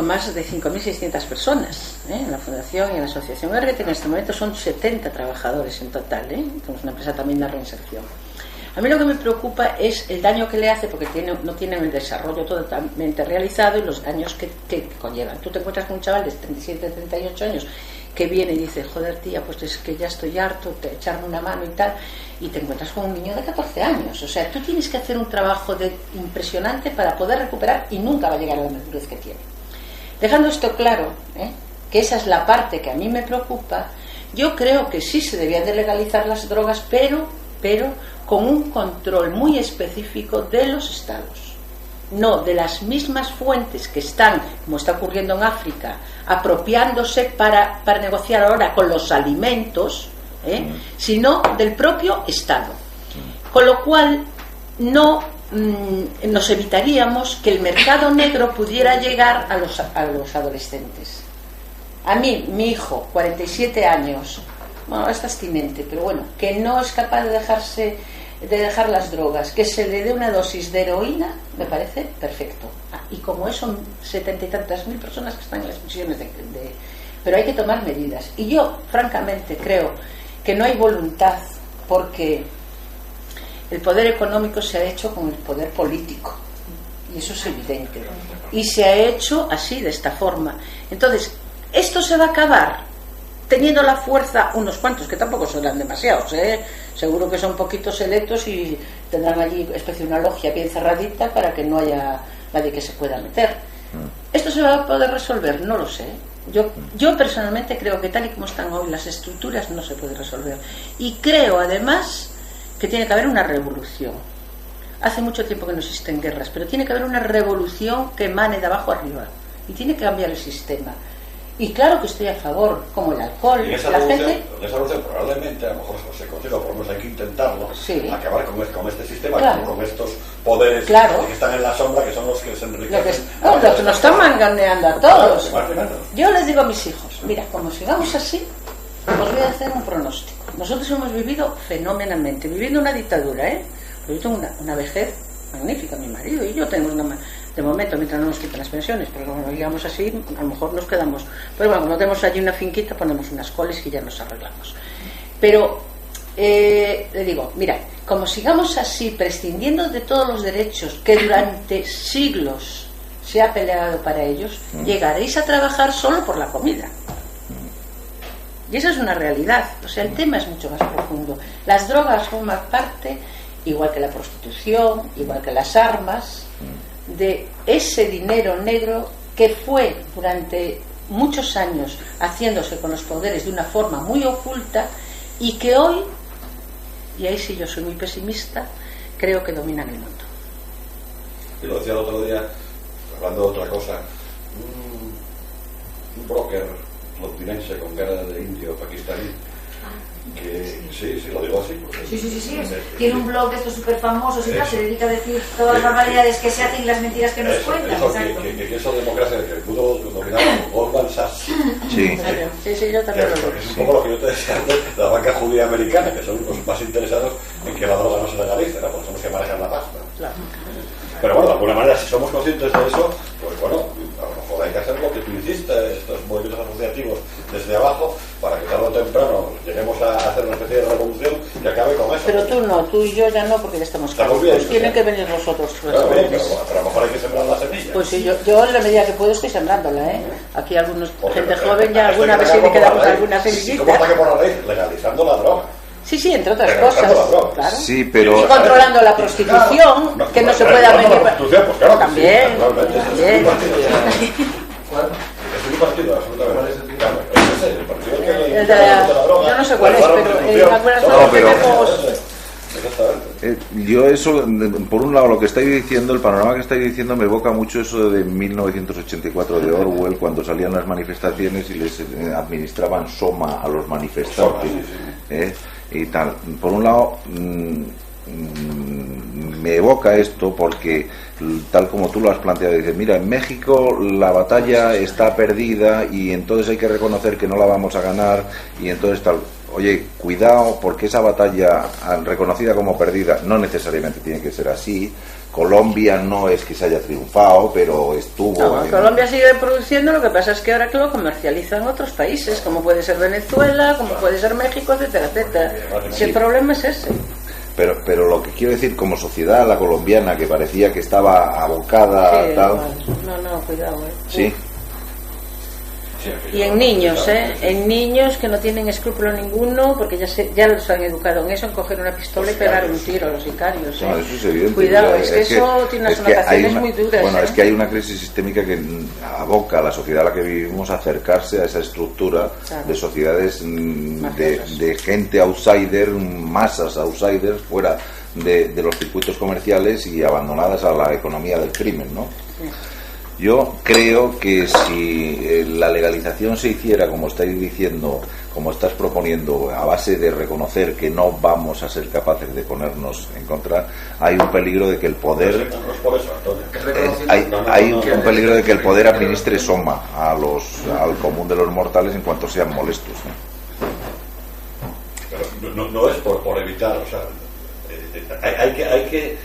Speaker 3: más de 5.600 personas en la Fundación y en la Asociación ERGET. En este momento son 70 trabajadores en total. Somos una empresa también de reinserción. A mí lo que me preocupa es el daño que le hace, porque no tienen el desarrollo totalmente realizado y los daños que conllevan. Tú te encuentras con un chaval de 37, 38 años que viene y dice, joder tía, pues es que ya estoy harto, echarme una mano y tal, y te encuentras con un niño de 14 años. O sea, tú tienes que hacer un trabajo impresionante para poder recuperar y nunca va a llegar a la madurez que tiene. Dejando esto claro, que esa es la parte que a mí me preocupa, yo creo que sí se debían de legalizar las drogas, pero con un control muy específico de los estados. No de las mismas fuentes que están, como está ocurriendo en África, apropiándose para negociar ahora con los alimentos, sino del propio Estado. Con lo cual nos evitaríamos que el mercado negro pudiera llegar a los adolescentes. A mí, mi hijo, 47 años, bueno, es abstinente, pero bueno, que no es capaz de dejar las drogas, que se le dé una dosis de heroína, me parece perfecto. Y como eso, son 70 y tantas mil personas que están en las prisiones pero hay que tomar medidas. Y yo, francamente, creo que no hay voluntad, porque el poder económico se ha hecho con el poder político, y eso es evidente, y se ha hecho así, de esta forma. Entonces, esto se va a acabar teniendo la fuerza unos cuantos, que tampoco serán demasiados, seguro que son poquitos selectos y tendrán allí especie de una logia bien cerradita para que no haya nadie que se pueda meter. ¿Esto se va a poder resolver? No lo sé. Yo personalmente creo que tal y como están hoy las estructuras no se puede resolver, y creo además que tiene que haber una revolución. Hace mucho tiempo que no existen guerras, pero tiene que haber una revolución que emane de abajo arriba, y tiene que cambiar el sistema. Y claro que estoy a favor, como el alcohol,
Speaker 1: y esa revolución probablemente, a lo mejor se consiga, por lo menos hay que intentarlo, sí, acabar con este sistema, claro, con estos poderes, claro, que están en la sombra, que son los que se enriquecen.
Speaker 3: Los que nos están manganeando a todos. Yo les digo a mis hijos, mira, como sigamos así, os voy a hacer un pronóstico. Nosotros hemos vivido fenomenalmente, viviendo una dictadura, Yo tengo una vejez magnífica, mi marido y yo tenemos de momento, mientras no nos quiten las pensiones, porque cuando digamos así, a lo mejor nos quedamos, pero bueno, cuando tenemos allí una finquita, ponemos unas coles y ya nos arreglamos. Pero le digo, mira, como sigamos así, prescindiendo de todos los derechos que durante siglos se ha peleado para ellos, llegaréis a trabajar solo por la comida. Y esa es una realidad. O sea, el tema es mucho más profundo. Las drogas forman parte, igual que la prostitución, igual que las armas, de ese dinero negro que fue durante muchos años haciéndose con los poderes de una forma muy oculta, y que hoy, y ahí sí yo soy muy pesimista, creo que dominan el mundo.
Speaker 1: Y lo decía el otro día, hablando de otra cosa, un broker londinense con cara de indio pakistaní, que sí, lo digo así.
Speaker 4: Sí. Tiene un blog de estos súper famosos y tal, se dedica a decir todas las barbaridades que se hacen y las mentiras que nos cuentan.
Speaker 1: Que esa democracia que pudo dominar Goldman Sachs.
Speaker 3: Sí, yo también lo veo.
Speaker 1: Es un poco lo que yo te decía antes, la banca judía americana, que son los más interesados en que la droga no se legalice, ¿no? Porque son los que manejan la pasta. Claro. Pero bueno, de alguna manera, si somos conscientes de eso, pues bueno, a lo mejor hay que hacer lo que tú hiciste, estos movimientos asociativos desde abajo, para que tarde o temprano lleguemos a hacer una especie de revolución que acabe con eso.
Speaker 3: Pero tú no, tú y yo ya no, porque ya estamos
Speaker 1: casados.
Speaker 3: Pues tienen que venir los otros.
Speaker 1: Claro, bien, pero a lo mejor hay que sembrar la semilla.
Speaker 3: Pues sí, yo en la medida que puedo estoy sembrándola, Aquí gente joven ya alguna vez sí le quedamos alguna semillita.
Speaker 1: ¿Cómo está que por la ley legalizando la droga?
Speaker 3: Sí, entre otras
Speaker 1: Pero
Speaker 3: cosas.
Speaker 1: dejando las drogas.
Speaker 3: Claro.
Speaker 2: Sí, pero...
Speaker 3: Y controlando la prostitución, que no se pueda venir.
Speaker 1: La prostitución, pues claro que
Speaker 3: También,
Speaker 1: sí, naturalmente.
Speaker 3: también.
Speaker 1: Es un partido, absolutamente. Claro, ese es el partido que
Speaker 3: El de la droga. Yo no sé cuál es, pero en algunas
Speaker 2: zonas
Speaker 3: tenemos...
Speaker 2: Yo eso, por un lado, lo que estáis diciendo, el panorama que estáis diciendo me evoca mucho eso de 1984 de Orwell, cuando salían las manifestaciones y les administraban soma a los manifestantes, y tal. Por un lado, me evoca esto porque, tal como tú lo has planteado, dices, mira, en México la batalla está perdida y entonces hay que reconocer que no la vamos a ganar y entonces tal. Oye, cuidado, porque esa batalla reconocida como perdida no necesariamente tiene que ser así. Colombia no es que se haya triunfado, pero estuvo...
Speaker 3: No, Colombia sigue produciendo, lo que pasa es que ahora que lo comercializan otros países, como puede ser Venezuela, como puede ser México, etcétera, etcétera. Si el problema es ese.
Speaker 2: Pero lo que quiero decir, como sociedad, la colombiana, que parecía que estaba abocada
Speaker 3: Sí,
Speaker 2: tal...
Speaker 3: No, cuidado,
Speaker 2: Sí.
Speaker 3: Y en niños, en niños que no tienen escrúpulo ninguno, porque ya los han educado en eso, en coger una pistola y pegar un tiro a los sicarios.
Speaker 2: No, eso es evidente.
Speaker 3: Cuidado,
Speaker 2: O sea,
Speaker 3: es que eso tiene unas connotaciones muy duras.
Speaker 2: Bueno, es que hay una crisis sistémica que aboca a la sociedad a la que vivimos a acercarse a esa estructura de sociedades de gente outsider, masas outsiders, fuera de los circuitos comerciales y abandonadas a la economía del crimen, ¿no? Sí. Yo creo que si la legalización se hiciera, como estáis diciendo, como estás proponiendo, a base de reconocer que no vamos a ser capaces de ponernos en contra, hay un peligro de que el poder hay un peligro de que el poder administre soma al común de los mortales en cuanto sean molestos, ¿no?
Speaker 1: Pero no es por evitar, o sea, hay que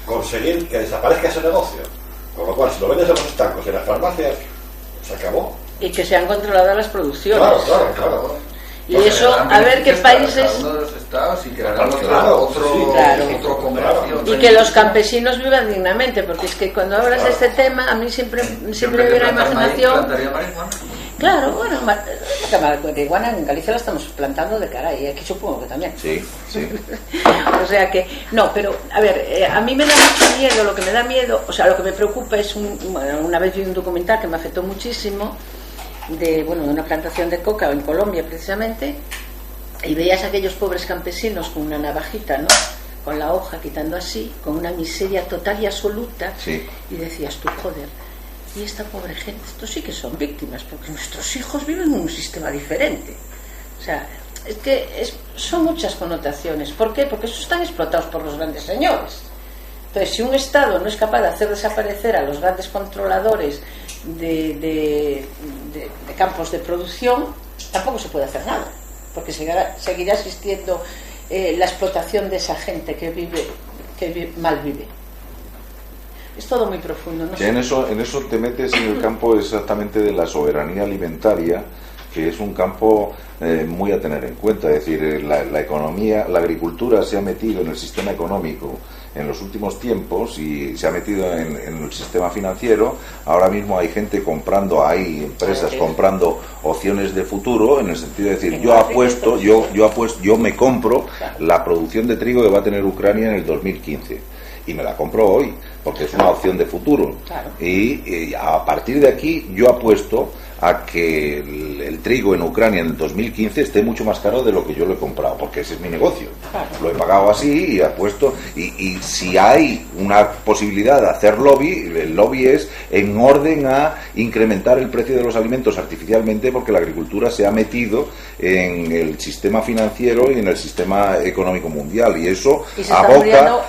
Speaker 1: conseguir que desaparezca ese negocio. Con lo cual, si lo vendes en los estancos y en las farmacias, se acabó.
Speaker 3: Y que sean controladas las producciones.
Speaker 1: Claro.
Speaker 3: Y eso, a ver qué países...
Speaker 5: de los estados y crearán otro comercio.
Speaker 3: Y que los campesinos vivan dignamente, porque es que cuando hablas de este tema, a mí siempre me viene la imaginación... Claro, bueno, la marihuana en Galicia la estamos plantando de cara y aquí supongo que también.
Speaker 2: Sí.
Speaker 3: O sea que, no, pero, a ver, a mí me da mucho miedo, lo que me da miedo, o sea, lo que me preocupa es, una vez vi un documental que me afectó muchísimo, de una plantación de coca en Colombia precisamente, y veías a aquellos pobres campesinos con una navajita, ¿no?, con la hoja quitando así, con una miseria total y absoluta, y decías tú, joder, y esta pobre gente, estos sí que son víctimas, porque nuestros hijos viven en un sistema diferente. O sea, es que son muchas connotaciones. ¿Por qué? Porque esos están explotados por los grandes señores. Entonces, si un Estado no es capaz de hacer desaparecer a los grandes controladores de campos de producción, tampoco se puede hacer nada, porque seguirá existiendo la explotación de esa gente que mal vive. Es todo muy profundo, ¿no?
Speaker 2: En eso te metes en el campo exactamente de la soberanía alimentaria, que es un campo muy a tener en cuenta. Es decir, la economía, la agricultura se ha metido en el sistema económico en los últimos tiempos y se ha metido en el sistema financiero. Ahora mismo hay gente comprando, hay empresas comprando opciones de futuro, en el sentido de decir, yo me compro la producción de trigo que va a tener Ucrania en el 2015 y me la compro hoy, porque es una opción de futuro.
Speaker 3: Claro.
Speaker 2: Y a partir de aquí yo apuesto a que el trigo en Ucrania en el 2015 esté mucho más caro de lo que yo lo he comprado, porque ese es mi negocio.
Speaker 3: Claro.
Speaker 2: Lo he pagado así y apuesto. Y si hay una posibilidad de hacer lobby, el lobby es en orden a incrementar el precio de los alimentos artificialmente, porque la agricultura se ha metido en el sistema financiero y en el sistema económico mundial, y eso aboca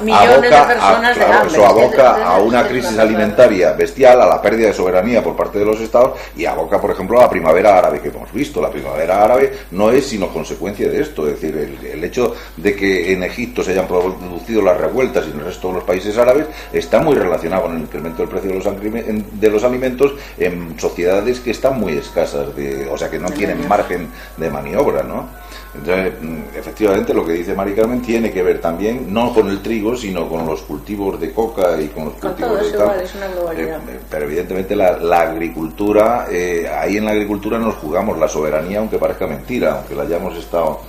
Speaker 2: a una crisis alimentaria bestial, a la pérdida de soberanía por parte de los estados, y aboca, por ejemplo, a la primavera árabe que hemos visto. La primavera árabe no es sino consecuencia de esto. Es decir, el hecho de que en Egipto se hayan producido las revueltas y en el resto de los países árabes está muy relacionado con el incremento del precio de los alimentos en sociedades que están muy escasas, o sea, que no tienen margen de maniobra, ¿no? Entonces, efectivamente, lo que dice Mari Carmen tiene que ver también, no con el trigo, sino con los cultivos de coca y con los cultivos de tal.
Speaker 3: Es una globalidad.
Speaker 2: Pero evidentemente la agricultura, ahí en la agricultura nos jugamos la soberanía, aunque parezca mentira, aunque la hayamos estado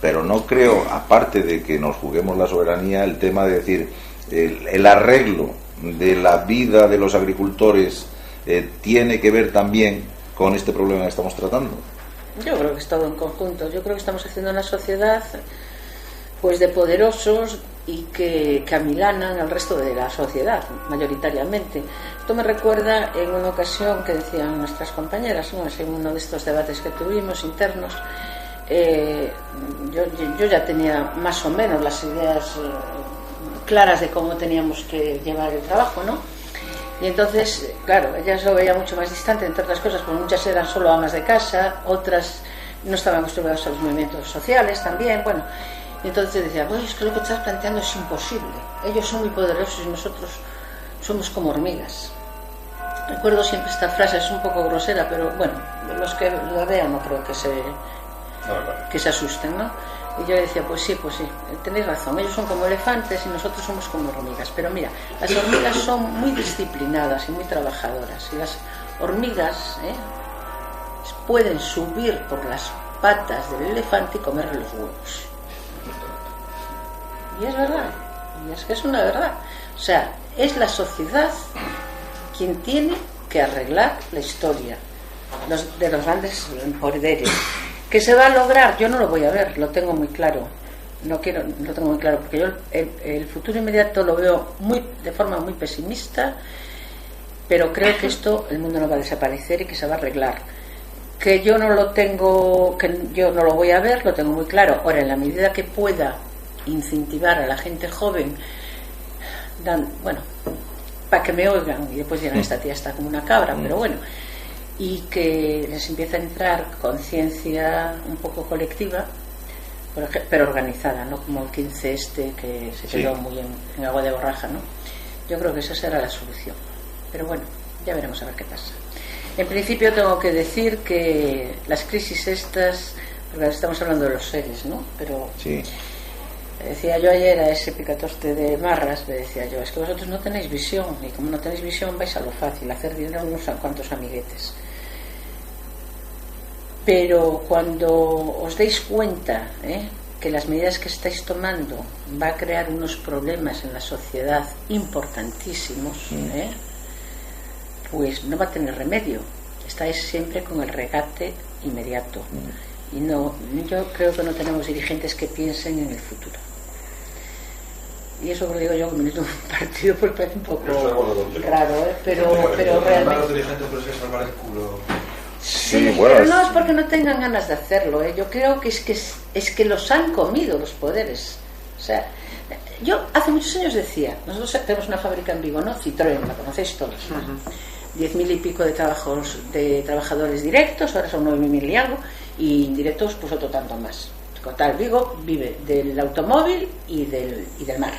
Speaker 2: Pero no creo, aparte de que nos juguemos la soberanía, el tema de decir el arreglo de la vida de los agricultores tiene que ver también con este problema que estamos tratando.
Speaker 3: Yo creo que es todo en conjunto. Yo creo que estamos haciendo una sociedad pues de poderosos y que amilanan al resto de la sociedad, mayoritariamente. Esto me recuerda en una ocasión que decían nuestras compañeras, ¿no?, en uno de estos debates que tuvimos internos. Yo ya tenía más o menos las ideas claras de cómo teníamos que llevar el trabajo, ¿no? Y entonces, claro, ellas lo veían mucho más distante, entre otras cosas, porque muchas eran solo amas de casa, otras no estaban acostumbradas a los movimientos sociales también, bueno. Y entonces decía, pues es que lo que estás planteando es imposible. Ellos son muy poderosos y nosotros somos como hormigas. Recuerdo siempre esta frase, es un poco grosera, pero bueno, los que la vean no creo que se asusten, ¿no? Y yo decía, pues sí, tenéis razón, ellos son como elefantes y nosotros somos como hormigas. Pero mira, las hormigas son muy disciplinadas y muy trabajadoras. Y las hormigas pueden subir por las patas del elefante y comerle los huevos. Y es verdad, y es que es una verdad. O sea, es la sociedad quien tiene que arreglar la historia de los grandes poderes. ¿Que se va a lograr? Yo no lo voy a ver, lo tengo muy claro. Lo tengo muy claro, porque yo el futuro inmediato lo veo de forma muy pesimista, pero creo que el mundo no va a desaparecer y que se va a arreglar. Que yo no lo voy a ver, lo tengo muy claro. Ahora, en la medida que pueda incentivar a la gente joven, para que me oigan y después digan, esta tía está como una cabra, pero bueno, y que les empiece a entrar conciencia un poco colectiva, pero organizada, no como el 15 que se quedó muy en agua de borraja, ¿no? Yo creo que esa será la solución, pero bueno, ya veremos a ver qué pasa. En principio tengo que decir que las crisis estas, porque estamos hablando de los seres, ¿no? Pero sí. Decía yo ayer a ese picatoste de marras, le decía yo, es que vosotros no tenéis visión, y como no tenéis visión vais a lo fácil, a hacer dinero unos cuantos amiguetes. Pero cuando os deis cuenta que las medidas que estáis tomando va a crear unos problemas en la sociedad importantísimos, pues no va a tener remedio. Estáis siempre con el regate inmediato. Y yo creo que no tenemos dirigentes que piensen en el futuro. Y eso lo digo yo como milito un partido, pues parece un poco raro, pero realmente...
Speaker 5: Los dirigentes pueden salvar el culo.
Speaker 3: Sí, bueno, pero no es porque no tengan ganas de hacerlo, Yo creo que es que los han comido los poderes. O sea, yo hace muchos años decía, nosotros tenemos una fábrica en Vigo, ¿no? Citroën, la conocéis todos, ¿no? 10.000 y pico de trabajadores directos, ahora son 9.000 y algo, y indirectos pues otro tanto más. Total, Vigo vive del automóvil y del mar.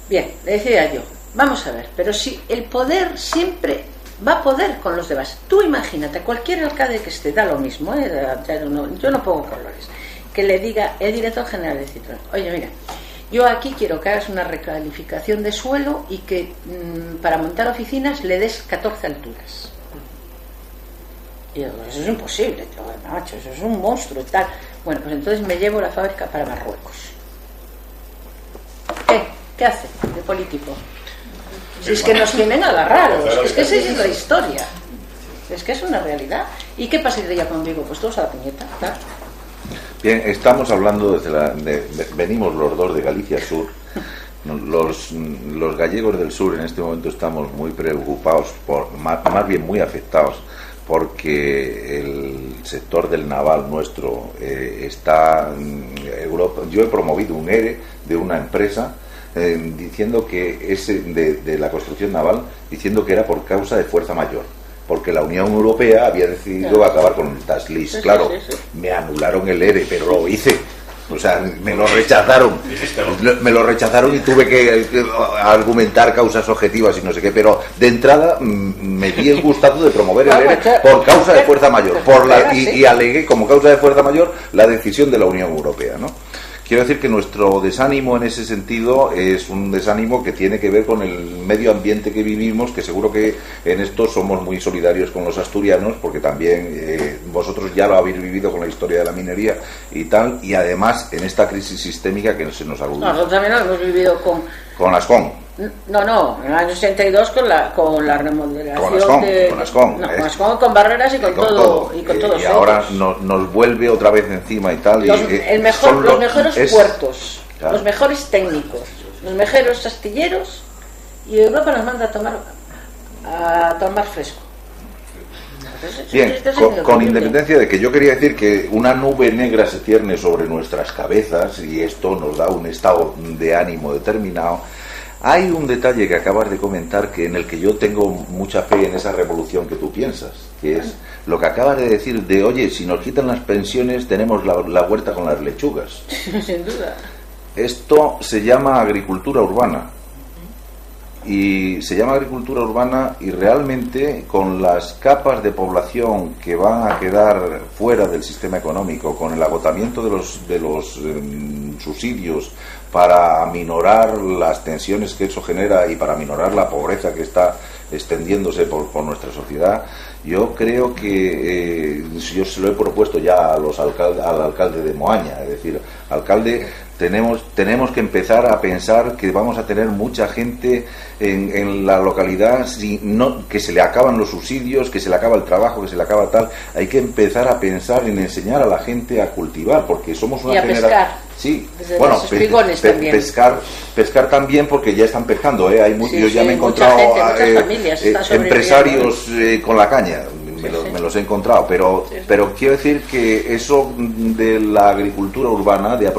Speaker 3: Bien, le decía yo, vamos a ver, pero si el poder siempre va a poder con los demás. Tú imagínate, cualquier alcalde que esté, da lo mismo, yo no pongo colores, que le diga el director general de Citroën, oye, mira, yo aquí quiero que hagas una recalificación de suelo y que para montar oficinas le des 14 alturas. Y yo, eso es imposible, macho, eso es un monstruo y tal. Bueno, pues entonces me llevo la fábrica para Marruecos. ¿Qué hace de político? Si es que nos tienen agarrados, es que esa es la historia, es que es una realidad. ¿Y qué pasaría conmigo? Pues todos a la puñeta, claro.
Speaker 2: Bien, estamos hablando venimos los dos de Galicia Sur. Los gallegos del sur en este momento estamos muy preocupados, más bien muy afectados, porque el sector del naval nuestro está en Europa. Yo he promovido un ERE de una empresa diciendo que es de la construcción naval, diciendo que era por causa de fuerza mayor, porque la Unión Europea había decidido acabar con el tax list. Claro, me anularon el ERE, pero lo hice. O sea, me lo rechazaron y tuve que argumentar causas objetivas y no sé qué, pero de entrada me di el gustazo de promover el ERE por causa de fuerza mayor, y alegué como causa de fuerza mayor la decisión de la Unión Europea, ¿no? Quiero decir que nuestro desánimo en ese sentido es un desánimo que tiene que ver con el medio ambiente que vivimos, que seguro que en esto somos muy solidarios con los asturianos, porque también vosotros ya lo habéis vivido con la historia de la minería y tal, y además en esta crisis sistémica que se nos agudiza.
Speaker 3: Nosotros también lo hemos vivido con
Speaker 2: Ascón.
Speaker 3: No, en el año 62 con la remodelación
Speaker 2: con Ascón,
Speaker 3: con barreras y con todo.
Speaker 2: Y ahora nos vuelve otra vez encima y tal.
Speaker 3: Los mejores puertos, claro, los mejores técnicos, los mejores astilleros, y Europa nos manda a tomar fresco.
Speaker 2: Bien, con independencia de que yo quería decir que una nube negra se cierne sobre nuestras cabezas y esto nos da un estado de ánimo determinado. Hay un detalle que acabas de comentar en el que yo tengo mucha fe en esa revolución que tú piensas, que es lo que acabas de decir de, oye, si nos quitan las pensiones tenemos la huerta con las lechugas.
Speaker 3: Sin duda.
Speaker 2: Esto se llama agricultura urbana. Y se llama agricultura urbana y realmente con las capas de población que van a quedar fuera del sistema económico, con el agotamiento de los subsidios para aminorar las tensiones que eso genera y para aminorar la pobreza que está extendiéndose por nuestra sociedad, yo creo que yo se lo he propuesto ya al alcalde de Moaña, es decir, alcalde, tenemos que empezar a pensar que vamos a tener mucha gente en la localidad, que se le acaban los subsidios, que se le acaba el trabajo, que se le acaba tal. Hay que empezar a pensar en enseñar a la gente a cultivar, porque somos una generación.
Speaker 3: Pescar.
Speaker 2: Sí,
Speaker 3: desde bueno, también.
Speaker 2: pescar también, porque ya están pescando, hay yo ya me he encontrado empresarios con la caña. Me los he encontrado, pero quiero decir que eso de la agricultura urbana, de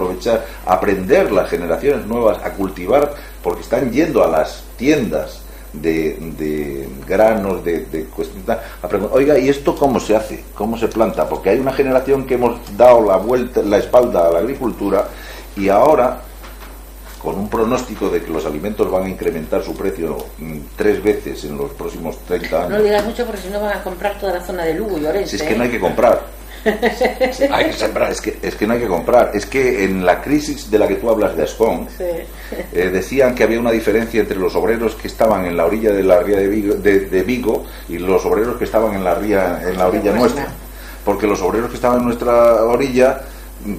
Speaker 2: aprender las generaciones nuevas a cultivar, porque están yendo a las tiendas de granos, de cuestiones, oiga, ¿y esto cómo se hace? ¿Cómo se planta? Porque hay una generación que hemos dado la espalda a la agricultura y ahora, con un pronóstico de que los alimentos van a incrementar su precio 3 veces en los próximos 30 años.
Speaker 3: No digas mucho porque si no van a comprar toda la zona de Lugo y Orense.
Speaker 2: Es que no hay que comprar. Hay que sembrar. Es que no hay que comprar. Es que en la crisis de la que tú hablas de Ascón, sí, decían que había una diferencia entre los obreros que estaban en la orilla de la ría de Vigo y los obreros que estaban en la orilla nuestra. Porque los obreros que estaban en nuestra orilla,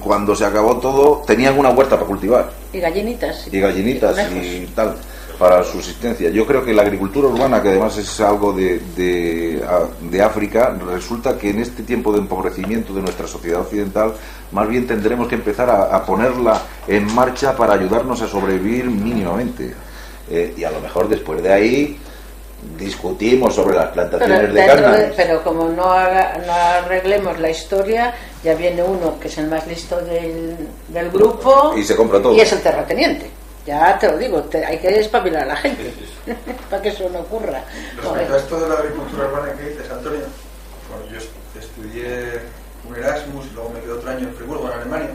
Speaker 2: cuando se acabó todo, tenían una huerta para cultivar.
Speaker 3: Y gallinitas
Speaker 2: y tal, para subsistencia. Yo creo que la agricultura urbana, que además es algo de África, resulta que en este tiempo de empobrecimiento de nuestra sociedad occidental, más bien tendremos que empezar a ponerla en marcha para ayudarnos a sobrevivir mínimamente. Y a lo mejor después de ahí discutimos sobre las plantaciones de cannabis.
Speaker 3: Pero como no arreglemos la historia, ya viene uno que es el más listo del grupo
Speaker 2: y se compra todo.
Speaker 3: Y es el terrateniente. Ya te lo digo, hay que espabilar a la gente para que eso no ocurra.
Speaker 5: Respecto a esto de la agricultura urbana que dices, Antonio, bueno, yo estudié un Erasmus y luego me quedé otro año en Friburgo, en Alemania,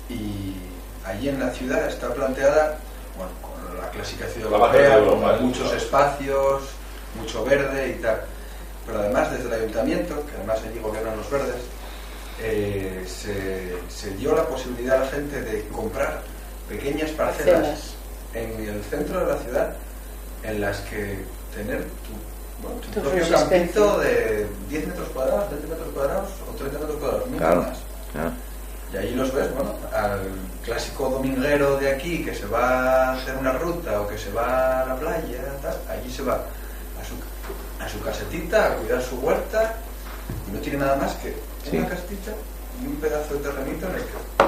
Speaker 5: y allí en la ciudad está planteada, bueno, la clasificación europea, con muchos espacios, mucho verde y tal. Pero además desde el ayuntamiento, que además allí gobiernan los verdes, se dio la posibilidad a la gente de comprar pequeñas parcelas en el centro de la ciudad, en las que tener tu propio campito de 10 metros cuadrados, 20 metros cuadrados o 30 metros cuadrados,
Speaker 2: claro,
Speaker 5: más. Claro. Y ahí los ves, bueno, al clásico dominguero de aquí que se va a hacer una ruta o que se va a la playa, tal, allí se va a su casetita, a cuidar su huerta, y no tiene nada más que una casita y un pedazo de terrenito en el que...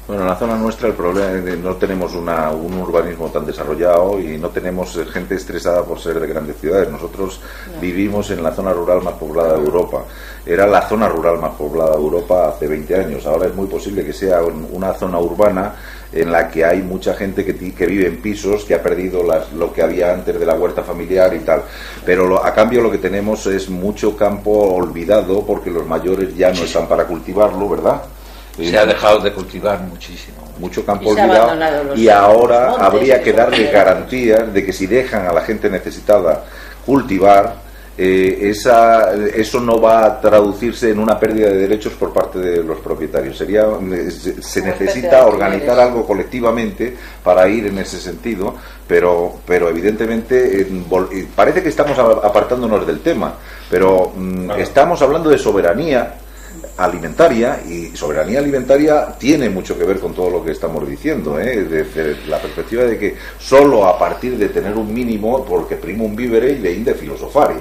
Speaker 2: Bueno, en la zona nuestra el problema es que no tenemos un urbanismo tan desarrollado y no tenemos gente estresada por ser de grandes ciudades. Nosotros vivimos en la zona rural más poblada de Europa. Era la zona rural más poblada de Europa hace 20 años. Ahora es muy posible que sea una zona urbana en la que hay mucha gente que vive en pisos, que ha perdido lo que había antes de la huerta familiar y tal. Pero a cambio lo que tenemos es mucho campo olvidado porque los mayores ya no están para cultivarlo, ¿verdad?
Speaker 6: Se ha dejado de cultivar mucho campo
Speaker 2: olvidado y ahora habría que darle garantías de que si dejan a la gente necesitada cultivar, eso no va a traducirse en una pérdida de derechos por parte de los propietarios. Se necesita organizar algo colectivamente para ir en ese sentido, pero evidentemente parece que estamos apartándonos del tema, pero estamos hablando de soberanía alimentaria, y soberanía alimentaria tiene mucho que ver con todo lo que estamos diciendo, desde la perspectiva de que solo a partir de tener un mínimo, porque prima un vivere y leín de filosofare,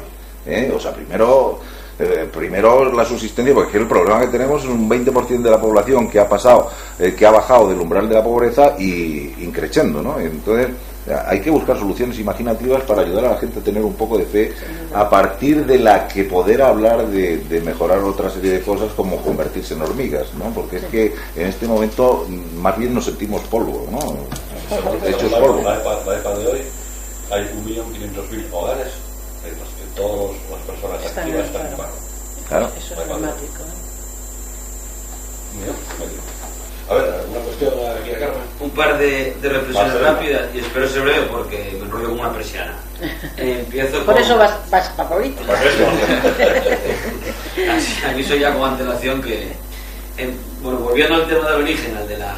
Speaker 2: o sea, primero la subsistencia, porque el problema que tenemos es un 20% de la población que ha bajado del umbral de la pobreza y increciendo, ¿no? Entonces hay que buscar soluciones imaginativas para ayudar a la gente a tener un poco de fe, a partir de la que poder hablar de mejorar otra serie de cosas, como convertirse en hormigas, ¿no? Porque es que en este momento más bien nos sentimos polvo, ¿no? De hecho es polvo.
Speaker 1: La EPA de hoy, hay 1.500.000 hogares en los que todas las personas activas están en paro.
Speaker 2: Claro.
Speaker 3: Eso es dramático.
Speaker 1: A ver, ¿alguna cuestión aquí a Carmen?
Speaker 7: Un par de reflexiones rápidas, y espero ser breve porque me enrollo como una persiana. Empiezo
Speaker 3: Por
Speaker 7: con...
Speaker 3: eso vas para política.
Speaker 7: Así, aviso ya con antelación que, bueno, volviendo al tema del origen, al de la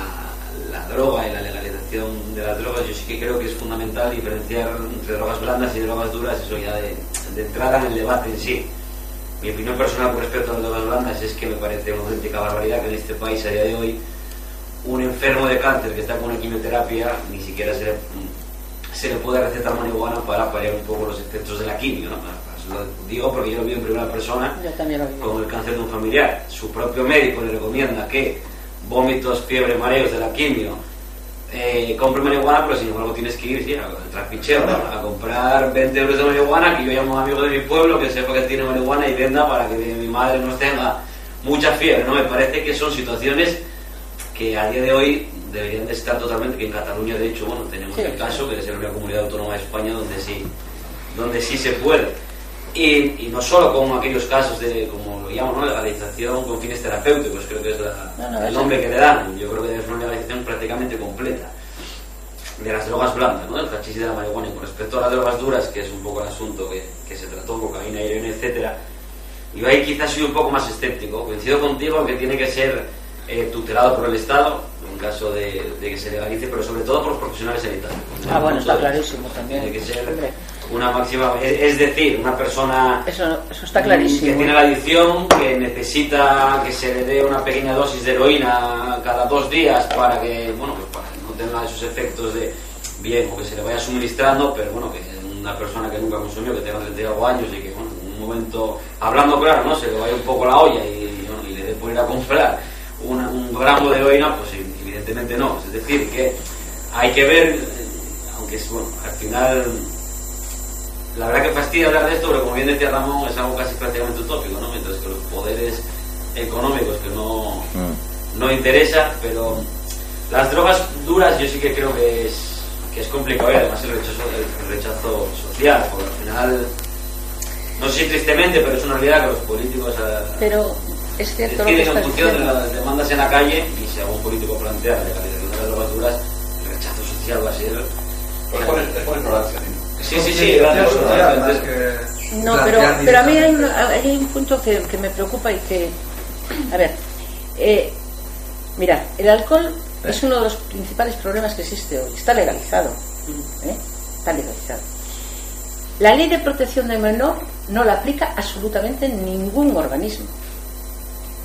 Speaker 7: droga y la legalización de las drogas, yo sí que creo que es fundamental diferenciar entre drogas blandas y drogas duras, eso ya de entrada en el debate en sí. Mi opinión personal con respecto a las drogas blandas es que me parece una auténtica barbaridad que en este país a día de hoy un enfermo de cáncer que está con una quimioterapia ni siquiera se le puede recetar marihuana para paliar un poco los efectos de la quimio, ¿no? Lo digo porque yo lo vi en primera persona con el cáncer de un familiar. Su propio médico le recomienda que vómitos, fiebre, mareos de la quimio, compre marihuana, pero sin embargo tienes que ir al trapicheo, ¿no? A comprar 20 euros de marihuana, que yo llamo a un amigo de mi pueblo que sepa que tiene marihuana y venda para que mi madre no tenga mucha fiebre, ¿no? Me parece que son situaciones que a día de hoy deberían de estar totalmente, que en Cataluña de hecho, bueno, tenemos el caso, que es la única comunidad autónoma de España donde sí se puede. Y no solo con aquellos casos de, como lo llaman, ¿no?, legalización con fines terapéuticos, creo que es el nombre que le dan. Yo creo que es una legalización prácticamente completa de las drogas blandas, ¿no?, del hachís y de la marihuana. Y con respecto a las drogas duras, que es un poco el asunto que se trató, cocaína, heroína, etcétera, yo ahí quizás soy un poco más escéptico. Coincido contigo que tiene que ser tutelado por el Estado en caso de que se legalice, pero sobre todo por los profesionales sanitarios.
Speaker 3: Bueno, está clarísimo también.
Speaker 7: Tiene que ser una máxima, es decir, una persona
Speaker 3: eso está clarísimo,
Speaker 7: que tiene la adicción, que necesita que se le dé una pequeña dosis de heroína cada 2 días para que, bueno, pues para que no tenga esos efectos de bien, o que se le vaya suministrando, pero bueno, que una persona que nunca consumió, que tenga 30 y algo años y que, bueno, en un momento, hablando claro, ¿no?, se le vaya un poco la olla y le dé por ir a comprar un gramo de heroína, pues evidentemente no. Es decir, que hay que ver, aunque es, bueno, al final la verdad que fastidia hablar de esto, pero como bien decía Ramón, es algo casi prácticamente utópico, ¿no? Mientras que los poderes económicos que no interesa, pero las drogas duras yo sí que creo que es complicado, y además el rechazo social, porque al final, no sé si tristemente, pero es una realidad que los políticos
Speaker 3: pero es cierto lo que
Speaker 7: deciden en
Speaker 3: estás
Speaker 7: función de
Speaker 3: diciendo.
Speaker 7: las demandas en la calle, y si algún político plantea la legalización de las drogas duras, el rechazo social va a ser...
Speaker 1: Es por ignorancia, ¿no?
Speaker 7: Sí, gracias.
Speaker 3: No, pero a mí hay un punto que me preocupa y que, a ver, mirad, el alcohol es uno de los principales problemas que existe hoy. Está legalizado, está legalizado. La ley de protección del menor no la aplica absolutamente ningún organismo,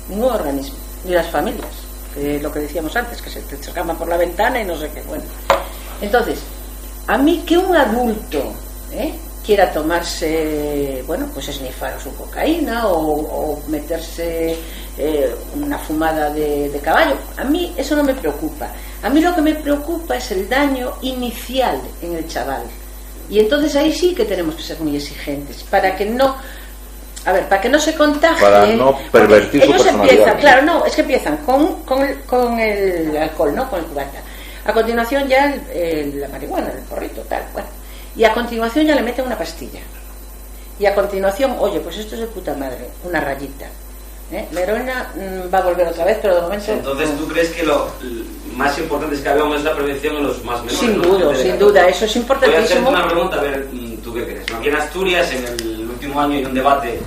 Speaker 3: ni las familias, que lo que decíamos antes, que se te escapan por la ventana y no sé qué. Bueno, entonces, a mí que un adulto quiera tomarse, bueno, pues esnifar su cocaína o meterse una fumada de caballo, a mí eso no me preocupa. A mí lo que me preocupa es el daño inicial en el chaval. Y entonces ahí sí que tenemos que ser muy exigentes para que no se contagie,
Speaker 2: para no pervertir su personalidad.
Speaker 3: Empiezan, claro, no, es que empiezan con el alcohol, ¿no?, con el cubata. A continuación ya la marihuana, el porrito, tal, bueno. Y a continuación ya le meten una pastilla. Y a continuación, oye, pues esto es de puta madre, una rayita. La heroína va a volver otra vez, pero de momento...
Speaker 7: Entonces, ¿tú crees que lo más importante es que hagamos la prevención en los más menores?
Speaker 3: Sin duda, eso es importantísimo.
Speaker 7: Voy a hacerte una pregunta, a ver, ¿tú qué crees? Aquí en Asturias, en el último último año hay un debate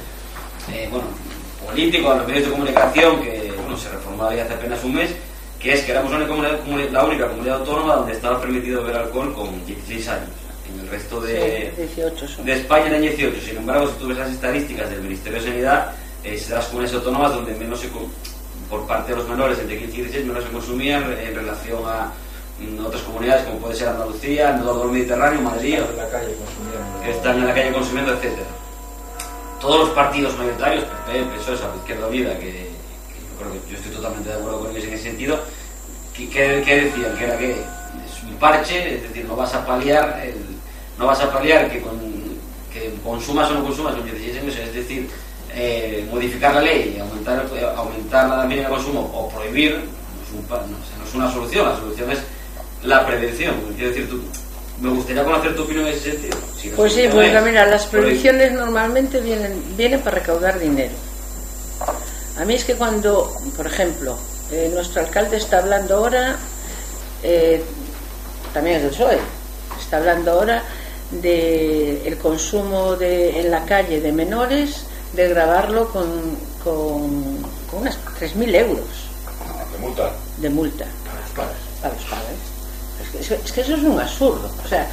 Speaker 7: político en los medios de comunicación que se reformaba ya hace apenas un mes, que es que éramos la única comunidad autónoma donde estaba permitido beber alcohol con 16 años. En el resto de,
Speaker 3: 18
Speaker 7: de España eran 18. Sin embargo, si tú ves las estadísticas del Ministerio de Sanidad, es de las comunidades autónomas donde menos por parte de los menores entre 15 y 16 menos se consumían en relación a otras comunidades como puede ser Andalucía, el norte del Mediterráneo, Madrid, que están en la calle consumiendo, etcétera. Todos los partidos mayoritarios, PP, PSOE, Izquierda Unida, que yo creo que yo estoy totalmente de acuerdo con ellos en ese sentido, que decían que era que es un parche, es decir, no vas a paliar que consumas o no consumas con 16 años, es decir, modificar la ley, aumentar la mínima de consumo o prohibir, no es una solución. La solución es la prevención. Quiero decir, me gustaría conocer tu opinión en ese sentido.
Speaker 3: Pues sí, pues mira, las prohibiciones normalmente vienen para recaudar dinero. A mí es que cuando, por ejemplo, nuestro alcalde está hablando ahora, también es del PSOE, está hablando ahora del consumo en la calle de menores, de grabarlo con unas 3.000 euros de multa para los padres. Es que eso es un absurdo. O sea,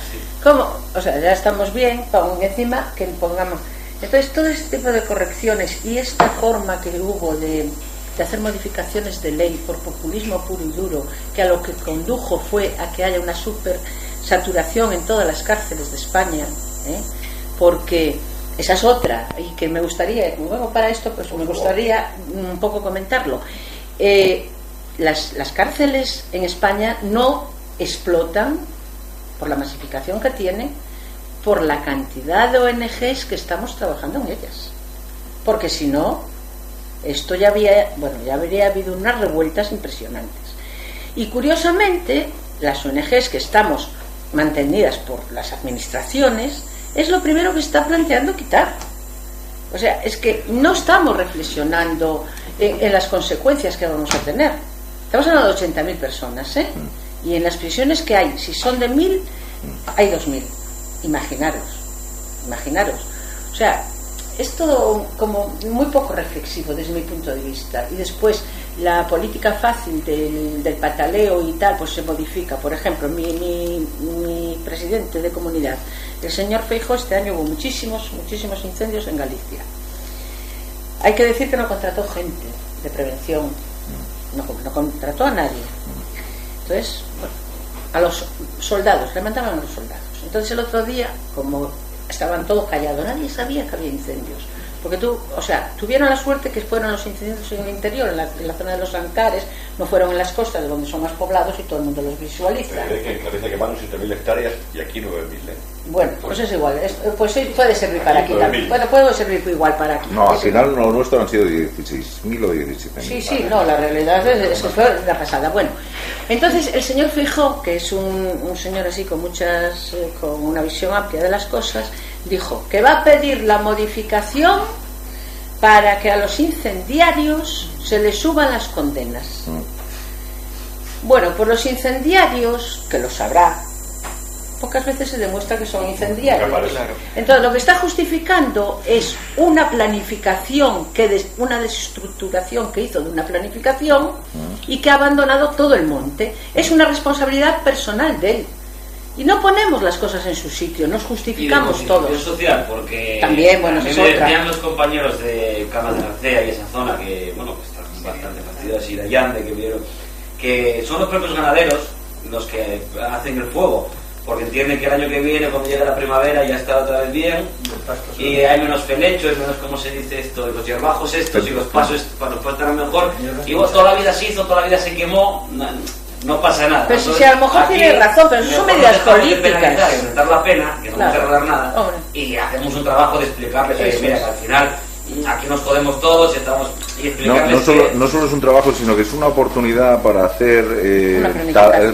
Speaker 3: ¿cómo? O sea, ya estamos bien, encima que pongamos. Entonces, todo este tipo de correcciones y esta forma que hubo de hacer modificaciones de ley por populismo puro y duro, que a lo que condujo fue a que haya una super saturación en todas las cárceles de España, porque esa es otra, y que me gustaría, luego para esto, pues me gustaría un poco comentarlo. Las cárceles en España no explotan por la masificación que tiene, por la cantidad de ONGs que estamos trabajando en ellas, porque si no, esto ya habría habido unas revueltas impresionantes. Y curiosamente, las ONGs que estamos mantenidas por las administraciones es lo primero que está planteando quitar. O sea, es que no estamos reflexionando en las consecuencias que vamos a tener. Estamos hablando de 80.000 personas, y en las prisiones que hay, si son de 1.000, hay 2.000. Imaginaros. O sea, es todo como muy poco reflexivo desde mi punto de vista. Y después la política fácil del pataleo y tal, pues se modifica. Por ejemplo, mi presidente de comunidad, el señor Feijóo, este año hubo muchísimos incendios en Galicia. Hay que decir que no contrató gente de prevención, no contrató a nadie. Entonces, a los soldados, le mandaban a los soldados. Entonces el otro día, como estaban todos callados, nadie sabía que había incendios, porque tuvieron la suerte que fueron los incendios en el interior, en la zona de los Ancares, no fueron en las costas, de donde son más poblados y todo el mundo los visualiza.
Speaker 1: Que en Galicia quemaron 7.000 hectáreas y aquí 9.000.
Speaker 3: Bueno, pues es igual, pues sí, puede servir para aquí también. Puede servir igual para aquí.
Speaker 2: No, al final lo nuestro han sido 16.000 o 17.000.
Speaker 3: Sí, no, la realidad es que fue la pasada. Bueno, entonces el señor Feijóo, que es un señor así con una visión amplia de las cosas, dijo que va a pedir la modificación para que a los incendiarios se les suban las condenas. Bueno, pues los incendiarios, que lo sabrá, pocas veces se demuestra que son incendiarios. Entonces lo que está justificando es una planificación, una desestructuración que hizo de una planificación y que ha abandonado todo el monte. Es una responsabilidad personal de él. Y no ponemos las cosas en su sitio, nos justificamos todos.
Speaker 7: Y social, porque
Speaker 3: también, bueno,
Speaker 7: me decían los compañeros de Camas de Narcea y esa zona que, que están bastante fastidiados, y de Allande, que vieron, que son los propios ganaderos los que hacen el fuego, porque entienden que el año que viene, cuando llegue la primavera, ya está otra vez bien, y hay menos felechos, menos, ¿cómo se dice esto? Los hierbajos estos, y los pasos estarán mejor, y toda la vida se hizo, toda la vida se quemó. No pasa nada.
Speaker 3: Pero si a lo mejor tiene razón, pero eso son medidas políticas.
Speaker 7: Aumentar la pena, que no vamos a arreglar nada. Hombre. Y hacemos un trabajo de explicarles, mira, que al final aquí nos podemos todos y explicarles
Speaker 2: no solo es un trabajo, sino que es una oportunidad para hacer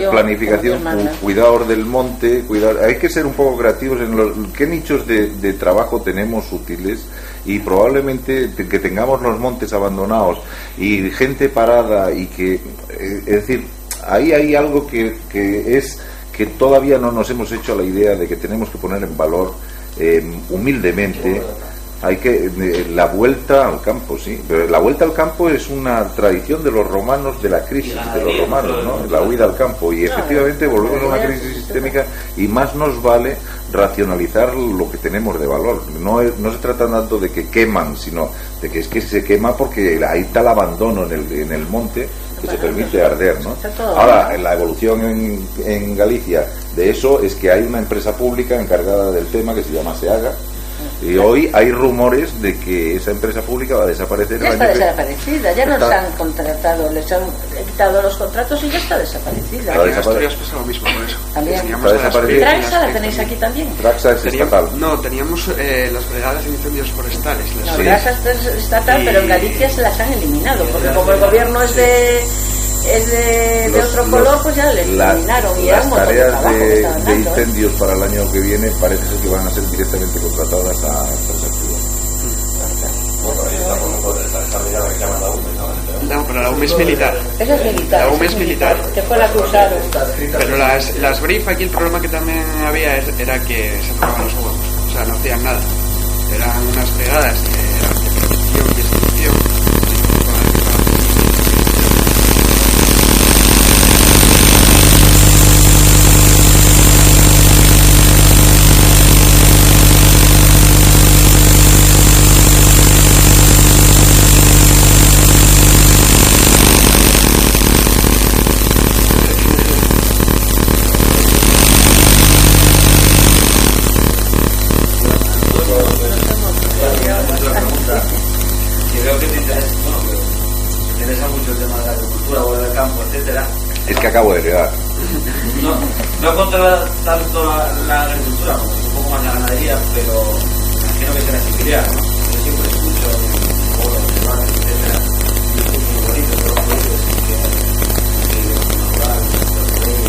Speaker 2: planificación, cuidador del monte, hay que ser un poco creativos en qué nichos de trabajo tenemos útiles, y probablemente que tengamos los montes abandonados y gente parada, y que es decir, ahí hay algo que es que todavía no nos hemos hecho la idea de que tenemos que poner en valor humildemente Hay que la vuelta al campo, sí, pero la vuelta al campo es una tradición de los romanos, de la crisis de los romanos, ¿no? La huida al campo, y efectivamente volvemos a una crisis sistémica, y más nos vale racionalizar lo que tenemos de valor. No se trata tanto de que queman, sino de que es que se quema porque ahí está el abandono en el monte que se permite arder, ¿no? Ahora, la evolución en Galicia de eso es que hay una empresa pública encargada del tema que se llama SEAGA. Y hoy hay rumores de que esa empresa pública va a desaparecer.
Speaker 3: Ya está desaparecida, ya no han contratado, les han quitado los contratos y ya está desaparecida.
Speaker 8: En Asturias pasa lo mismo por eso.
Speaker 3: También.
Speaker 2: ¿Traxa
Speaker 3: la tenéis aquí también?
Speaker 2: Traxa es estatal.
Speaker 8: No, teníamos las brigadas de incendios forestales.
Speaker 3: No, Traxa es estatal, pero en Galicia se las han eliminado, porque como el gobierno es de otro color, pues ya les eliminaron. Y
Speaker 2: las tareas de incendios para el año que viene parece ser que van a ser directamente contratadas a empresas privadas.
Speaker 1: Bueno, ahí está, por ejemplo, esa brigada que llaman la UME, ¿no?
Speaker 8: No, pero la UME es militar.
Speaker 3: Esa es militar.
Speaker 8: La UME es militar.
Speaker 3: Que fue la que usaron.
Speaker 8: Pero las BRIF, aquí el problema que también había era que se tocaban los huevos. O sea, no hacían nada. Eran unas brigadas que eran de prevención y extinción.
Speaker 2: Es que acabo de llegar.
Speaker 7: No controla tanto la agricultura, como un poco más la ganadería, pero imagino que será similar, ¿no? Yo siempre escucho foros, debates, etcétera, y es muy bonito, pero los productos que natural,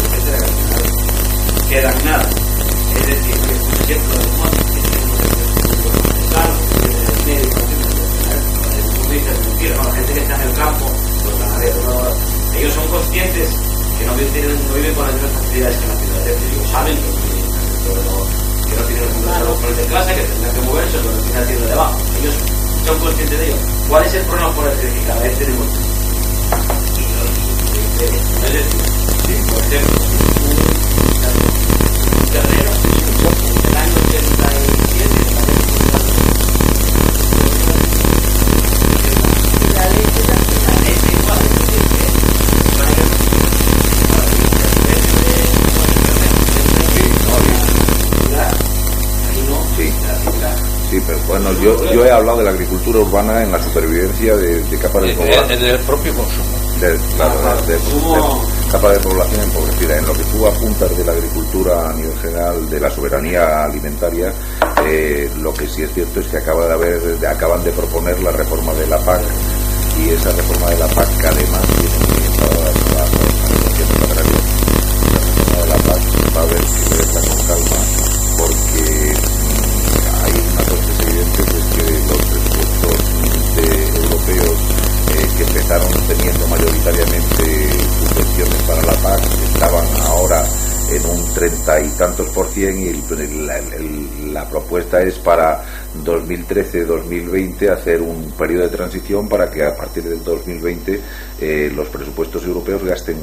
Speaker 7: etcétera, que al final quedan nada. Es decir, que escucho siempre lo mismo, que es claro, el medio, tú dices mentira, la gente que está en el campo, los ganaderos, ellos son conscientes que no viven con las mismas facilidades que en la ciudad. Ellos saben que no tienen los problemas de clase, que tendrán que moverse, pero al final tienen de abajo. Ellos son conscientes de ello. ¿Cuál es el problema por el que cada vez tenemos? Es decir, por ejemplo, un terreno del año 87
Speaker 2: Sí, pero bueno, yo he hablado de la agricultura urbana en la supervivencia de capas de población.
Speaker 6: En el propio consumo.
Speaker 2: De capa de población empobrecida. En lo que tú apuntas de la agricultura a nivel general, de la soberanía alimentaria, lo que sí es cierto es que acaban de proponer la reforma de la PAC, y esa reforma de la PAC, que además tiene muy enfadadas a las negociaciones agrarias. La reforma de la PAC va a haber que verla con calma, porque hay una cosa evidente, que es que los presupuestos europeos que empezaron teniendo mayoritariamente subvenciones para la PAC estaban ahora en un 30 y tantos %, y la propuesta es para 2013-2020 hacer un periodo de transición para que a partir del 2020 los presupuestos europeos gasten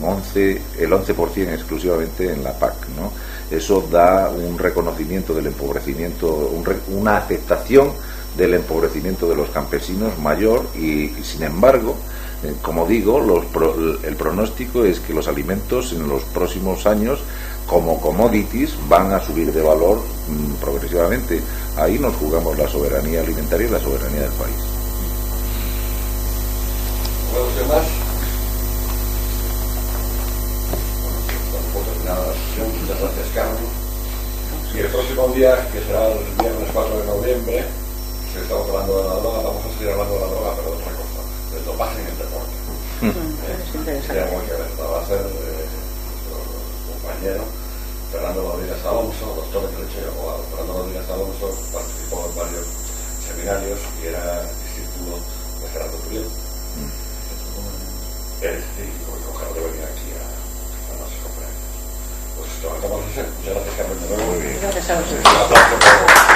Speaker 2: el 11% exclusivamente en la PAC, ¿no? Eso da un reconocimiento del empobrecimiento, una aceptación del empobrecimiento de los campesinos mayor, y sin embargo, como digo, el pronóstico es que los alimentos en los próximos años, como commodities, van a subir de valor progresivamente. Ahí nos jugamos la soberanía alimentaria y la soberanía del país.
Speaker 1: ¿Algo más? Muchas gracias, Carmen. Y el próximo día, que será el viernes 4 de noviembre, si estamos hablando de la droga, vamos a seguir hablando de la droga, pero de otra cosa, del dopaje en el deporte. Tiene muy que ver, va a ser nuestro compañero Fernando Rodríguez Alonso, doctor en Derecho y abogado. Fernando Rodríguez Alonso participó en varios seminarios y era discípulo de Gerardo Turiel. Sí, con Gerardo venía aquí a nuestras conferencias. Pues te mandamos a hacer. Muchas gracias, Carmen, de nuevo.
Speaker 3: Muy bien. Gracias a vosotros.
Speaker 1: Un aplauso.